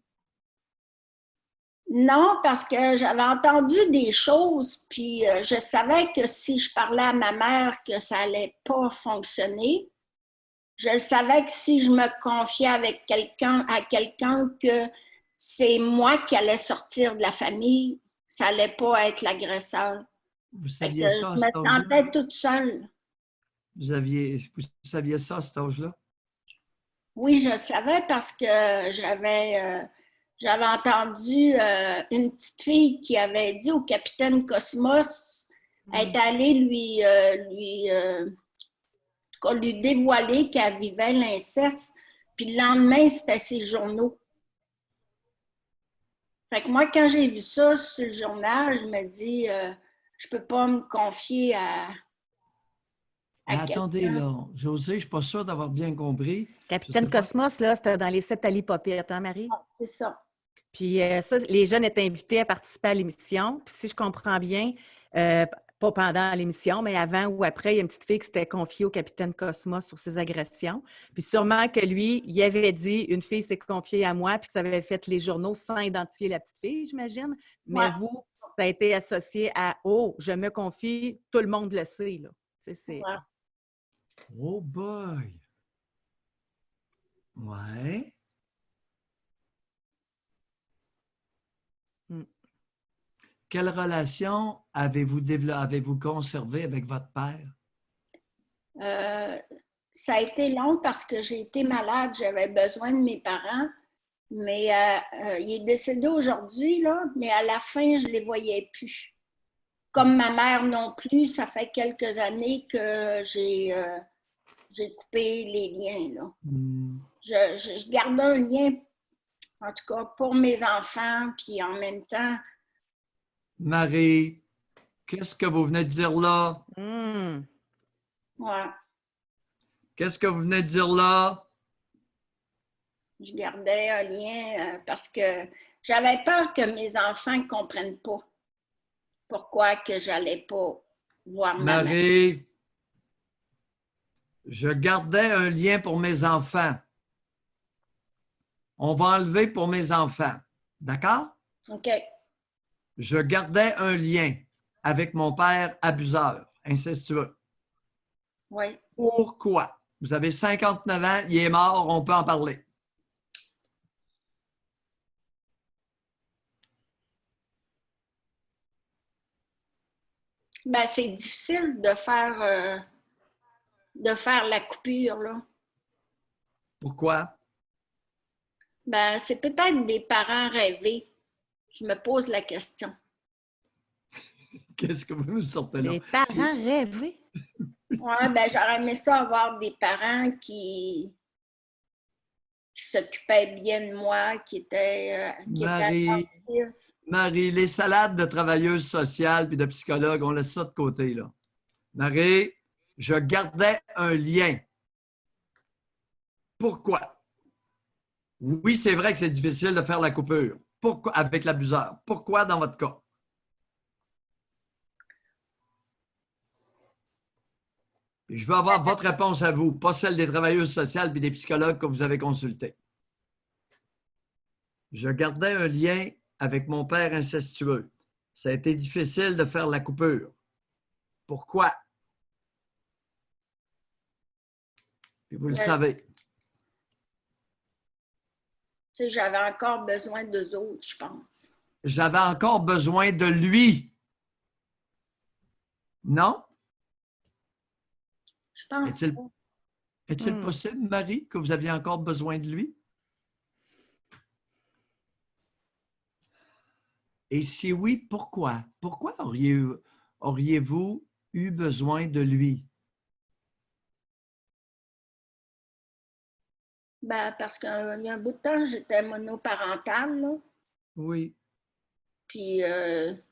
Non, parce que j'avais entendu des choses, puis je savais que si je parlais à ma mère que ça allait pas fonctionner, je le savais que si je me confiais avec à quelqu'un que c'est moi qui allais sortir de la famille, ça allait pas être l'agresseur. Vous Fait que saviez ça à je me cet âge-là? sentais toute seule. Vous saviez ça à cet âge-là? Oui, je le savais parce que j'avais entendu une petite fille qui avait dit au capitaine Cosmos, elle est allée lui dévoiler qu'elle vivait l'inceste, puis le lendemain, c'était ses journaux. Fait que moi, quand j'ai vu ça sur le journal, je me dis, je peux pas me confier à Attendez, quelqu'un. là. José, je ne suis pas sûr d'avoir bien compris. Capitaine Cosmos, là, c'était dans les 7 Alipopettes, hein, Marie? C'est ça. Puis ça, les jeunes étaient invités à participer à l'émission. Puis si je comprends bien, pas pendant l'émission, mais avant ou après, il y a une petite fille qui s'était confiée au capitaine Cosmos sur ses agressions. Puis sûrement que lui, il avait dit, une fille s'est confiée à moi, puis que ça avait fait les journaux sans identifier la petite fille, j'imagine. Mais Ouais. vous, ça a été associé à, oh, je me confie, tout le monde le sait, là. C'est... Ouais. Oh boy! Ouais. Quelle relation avez-vous conservé avec votre père? Ça a été long parce que j'ai été malade, j'avais besoin de mes parents, mais il est décédé aujourd'hui, là, mais à la fin, je ne les voyais plus. Comme ma mère non plus, ça fait quelques années que j'ai coupé les liens. Là. Je garde un lien, en tout cas, pour mes enfants, puis en même temps... Marie, qu'est-ce que vous venez de dire là? Ouais. Qu'est-ce que vous venez de dire là? Je gardais un lien parce que j'avais peur que mes enfants ne comprennent pas pourquoi que j'allais pas voir ma mère. Marie, je gardais un lien pour mes enfants. On va enlever pour mes enfants. D'accord? OK. Je gardais un lien avec mon père abuseur, incestueux. Oui. Pourquoi? Vous avez 59 ans, il est mort, on peut en parler. Ben, c'est difficile de faire la coupure, là. Pourquoi? Ben, c'est peut-être des parents rêvés. Je me pose la question. Qu'est-ce que vous nous sortez là? Les parents rêvés. Ouais, ben, j'aurais aimé ça avoir des parents qui s'occupaient bien de moi, qui étaient attentifs. Marie, les salades de travailleuses sociales puis de psychologues, on laisse ça de côté, là. Marie, je gardais un lien. Pourquoi? Oui, c'est vrai que c'est difficile de faire la coupure. Pourquoi avec l'abuseur? Pourquoi dans votre cas? Puis je veux avoir votre réponse à vous, pas celle des travailleuses sociales et des psychologues que vous avez consultés. Je gardais un lien avec mon père incestueux. Ça a été difficile de faire la coupure. Pourquoi? Puis vous le savez. Tu sais, j'avais encore besoin d'eux autres, je pense. J'avais encore besoin de lui. Non? Je pense pas. Est-il possible, Marie, que vous aviez encore besoin de lui? Et si oui, pourquoi? Pourquoi auriez-vous eu besoin de lui? Ben, parce qu'il y a un bout de temps, j'étais monoparentale, là. Oui. Puis,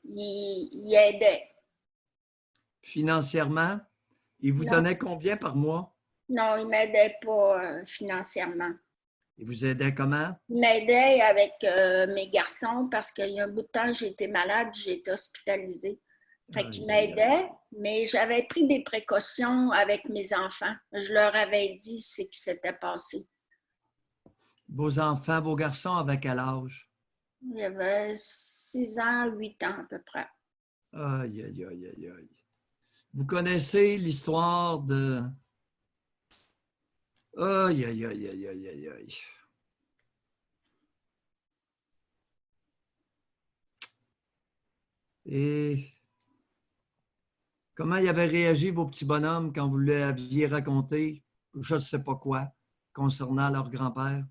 il aidait. Financièrement, il vous donnait combien par mois? Non, il ne m'aidait pas financièrement. Il vous aidait comment? Il m'aidait avec mes garçons parce qu'il y a un bout de temps, j'ai été malade, j'ai été hospitalisée. Fait qu'il m'aidait, mais j'avais pris des précautions avec mes enfants. Je leur avais dit ce qui s'était passé. Vos enfants, vos garçons, avec quel âge? Il y avait 6 ans, 8 ans à peu près. Aïe, aïe, aïe, aïe, aïe. Vous connaissez l'histoire de... Aïe, aïe, aïe, aïe, aïe, aïe, aïe. Et comment ils avaient réagi, vos petits bonhommes, quand vous leur aviez raconté, je ne sais pas quoi, concernant leur grand-père?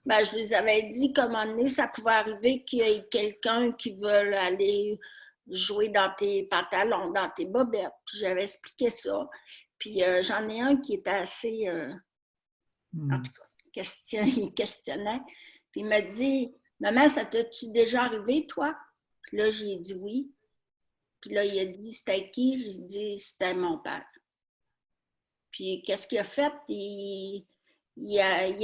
Ben, je les avais dit qu'à un moment donné, ça pouvait arriver qu'il y ait quelqu'un qui veut aller jouer dans tes pantalons, dans tes bobettes. Puis j'avais expliqué ça. Puis j'en ai un qui était assez... En tout cas, il questionnait. Puis il m'a dit, « Maman, ça t'as-tu déjà arrivé, toi? » Puis là, j'ai dit oui. Puis là, il a dit, « C'était qui? » J'ai dit, « C'était mon père. » Puis qu'est-ce qu'il a fait? Il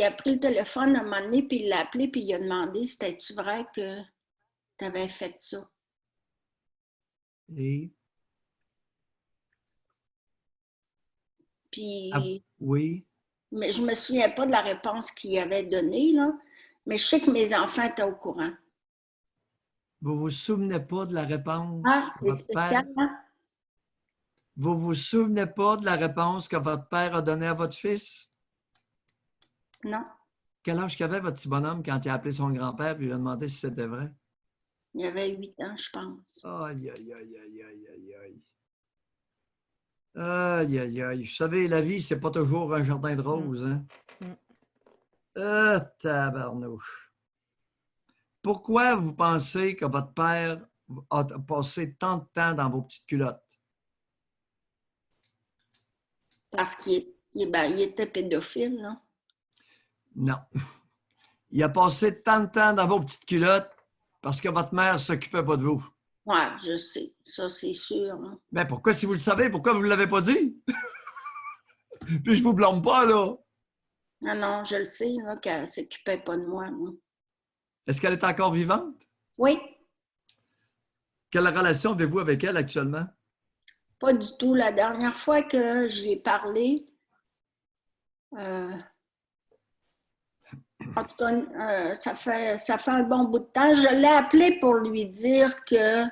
a pris le téléphone à un moment donné, puis il l'a appelé, puis il a demandé, « C'était-tu vrai que tu avais fait ça? » Et? Puis... oui. Mais je ne me souviens pas de la réponse qu'il avait donnée, là. Mais je sais que mes enfants étaient au courant. Vous ne vous souvenez pas de la réponse? Ah, c'est spécial, hein? Vous ne vous souvenez pas de la réponse que votre père a donnée à votre fils? Non. Quel âge qu'avait votre petit bonhomme quand il a appelé son grand-père et lui a demandé si c'était vrai? Il avait 8 ans, je pense. Aïe, aïe, aïe, aïe, aïe, aïe, aïe. Aïe, aïe, aïe. Vous savez, la vie, c'est pas toujours un jardin de roses, hein? Tabarnouche. Pourquoi vous pensez que votre père a passé tant de temps dans vos petites culottes? Parce qu'il était pédophile, là. Non. Il a passé tant de temps dans vos petites culottes parce que votre mère ne s'occupait pas de vous. Oui, je sais. Ça, c'est sûr. Hein. Mais pourquoi, si vous le savez, pourquoi vous ne l'avez pas dit? Puis je ne vous blâme pas, là. Non, non, je le sais, là, qu'elle ne s'occupait pas de moi. Là. Est-ce qu'elle est encore vivante? Oui. Quelle relation avez-vous avec elle actuellement? Pas du tout. La dernière fois que j'ai parlé, en tout cas, ça fait un bon bout de temps. Je l'ai appelée pour lui dire que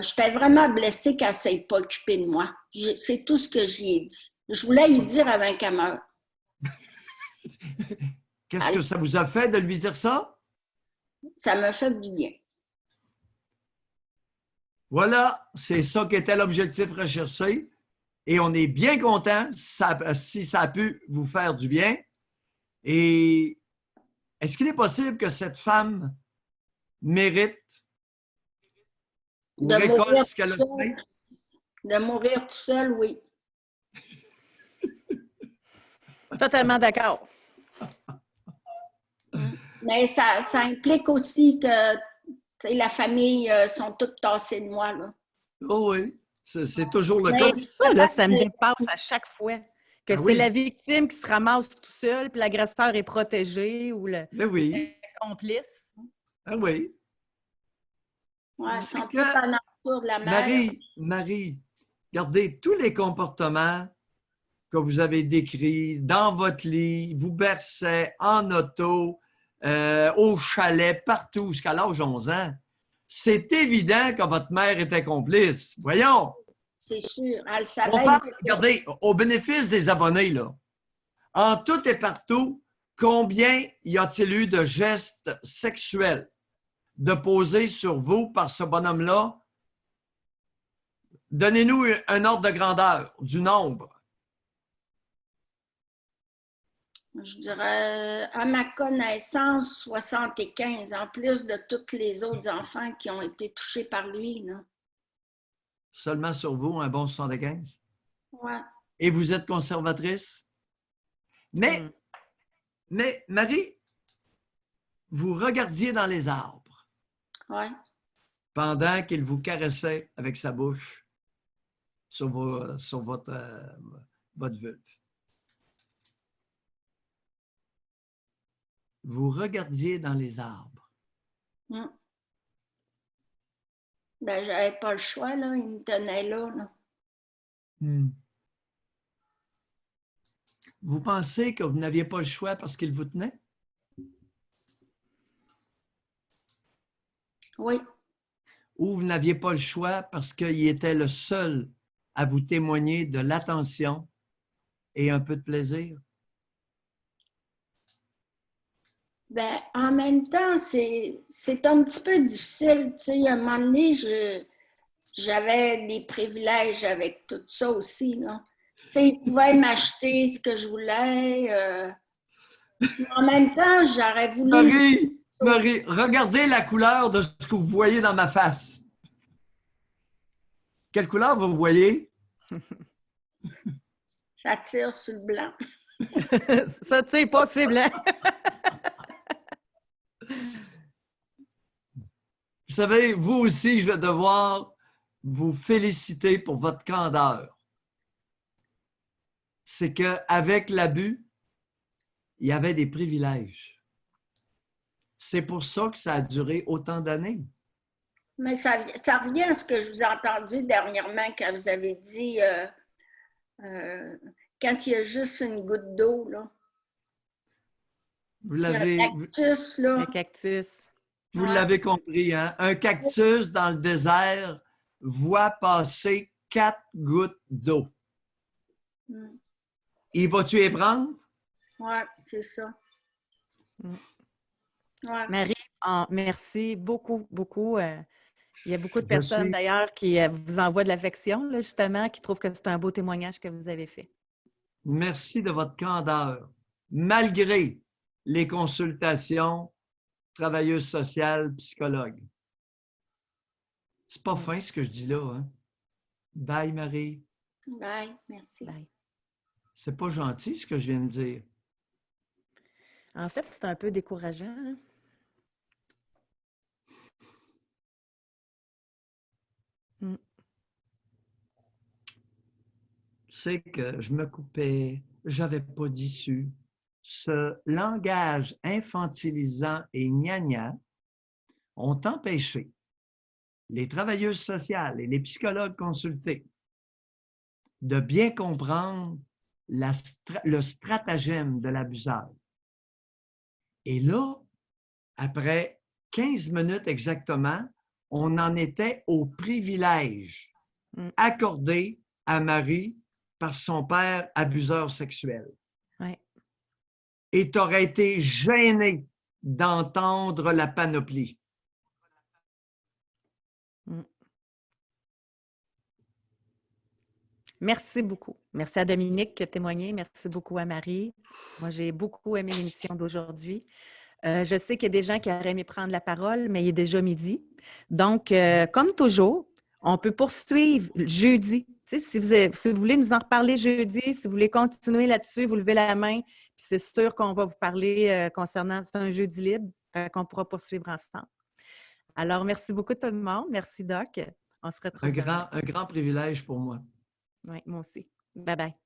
j'étais vraiment blessée qu'elle ne s'est pas occupée de moi. C'est tout ce que j'y ai dit. Je voulais y dire avant qu'elle meure. Qu'est-ce que ça vous a fait de lui dire ça? Ça m'a fait du bien. Voilà, c'est ça qui était l'objectif recherché. Et on est bien content si ça a pu vous faire du bien. Et est-ce qu'il est possible que cette femme mérite ou De récolte mourir ce qu'elle a tout semé? seul. De mourir tout seul, oui. Totalement d'accord. Mais ça implique aussi que la famille sont toutes tassées de moi. Là. Oh oui, c'est toujours le Mais cas. Ça, là, ça me dépasse à chaque fois. Que Ah c'est oui, la victime qui se ramasse tout seul, puis l'agresseur est protégé ou le ben oui, complice. ah oui. Ouais, ils C'est sont que, toutes en entour de la mère. Marie, regardez tous les comportements que vous avez décrits dans votre lit, vous bercez en auto, au chalet, partout, jusqu'à l'âge de 11 ans. C'est évident que votre mère était complice. Voyons, C'est sûr. Elle on savait. parle, regardez, au bénéfice des abonnés, là. En tout et partout, combien y a-t-il eu de gestes sexuels de poser sur vous par ce bonhomme-là? Donnez-nous un ordre de grandeur, du nombre. Je dirais, à ma connaissance, 75, en plus de tous les autres enfants qui ont été touchés par lui. Là. Seulement sur vous, un bon 75. Ouais. Et vous êtes conservatrice? Mais Marie, vous regardiez dans les arbres Ouais. pendant qu'il vous caressait avec sa bouche sur votre vulve. Vous regardiez dans les arbres. Ben, j'avais pas le choix, là. Il me tenait là. Vous pensez que vous n'aviez pas le choix parce qu'il vous tenait? Oui. Ou vous n'aviez pas le choix parce qu'il était le seul à vous témoigner de l'attention et un peu de plaisir? Ben, en même temps, c'est un petit peu difficile. Tu sais, à un moment donné, j'avais des privilèges avec tout ça aussi. Là. Tu sais, ils pouvaient m'acheter ce que je voulais. En même temps, j'aurais voulu... Marie, regardez la couleur de ce que vous voyez dans ma face. Quelle couleur vous voyez? Ça tire sur le blanc. Ça, tu sais, possible, hein? Vous savez, vous aussi, je vais devoir vous féliciter pour votre candeur. C'est qu'avec l'abus, il y avait des privilèges. C'est pour ça que ça a duré autant d'années. Mais ça revient à ce que je vous ai entendu dernièrement quand vous avez dit quand il y a juste une goutte d'eau, là. Vous l'avez... Un cactus, là. Un cactus. Vous l'avez compris, hein? Un cactus dans le désert voit passer 4 gouttes d'eau. Il va-tu les prendre? Oui, c'est ça. Ouais. Marie, merci beaucoup, beaucoup. Il y a beaucoup de personnes, d'ailleurs, qui vous envoient de l'affection, là, justement, qui trouvent que c'est un beau témoignage que vous avez fait. Merci de votre candeur. Malgré les consultations, travailleuses sociales, psychologues. C'est pas fin ce que je dis là, hein? Bye, Marie. Bye, merci. Bye. C'est pas gentil ce que je viens de dire. En fait, c'est un peu décourageant. Hein? C'est que je me coupais, j'avais pas d'issue. Ce langage infantilisant et gnagna ont empêché les travailleuses sociales et les psychologues consultés de bien comprendre le stratagème de l'abuseur. Et là, après 15 minutes exactement, on en était au privilège accordé à Marie par son père abuseur sexuel. Ouais. Et tu aurais été gêné d'entendre la panoplie. Merci beaucoup. Merci à Dominique qui a témoigné. Merci beaucoup à Marie. Moi, j'ai beaucoup aimé l'émission d'aujourd'hui. Je sais qu'il y a des gens qui auraient aimé prendre la parole, mais il est déjà midi. Donc, comme toujours, on peut poursuivre jeudi. Tu sais, si vous voulez nous en reparler jeudi, si vous voulez continuer là-dessus, vous levez la main. Puis c'est sûr qu'on va vous parler concernant, c'est un jeudi libre, qu'on pourra poursuivre ensemble. Alors, merci beaucoup tout le monde. Merci, Doc. On se retrouve demain. Un grand privilège pour moi. Oui, moi aussi. Bye bye.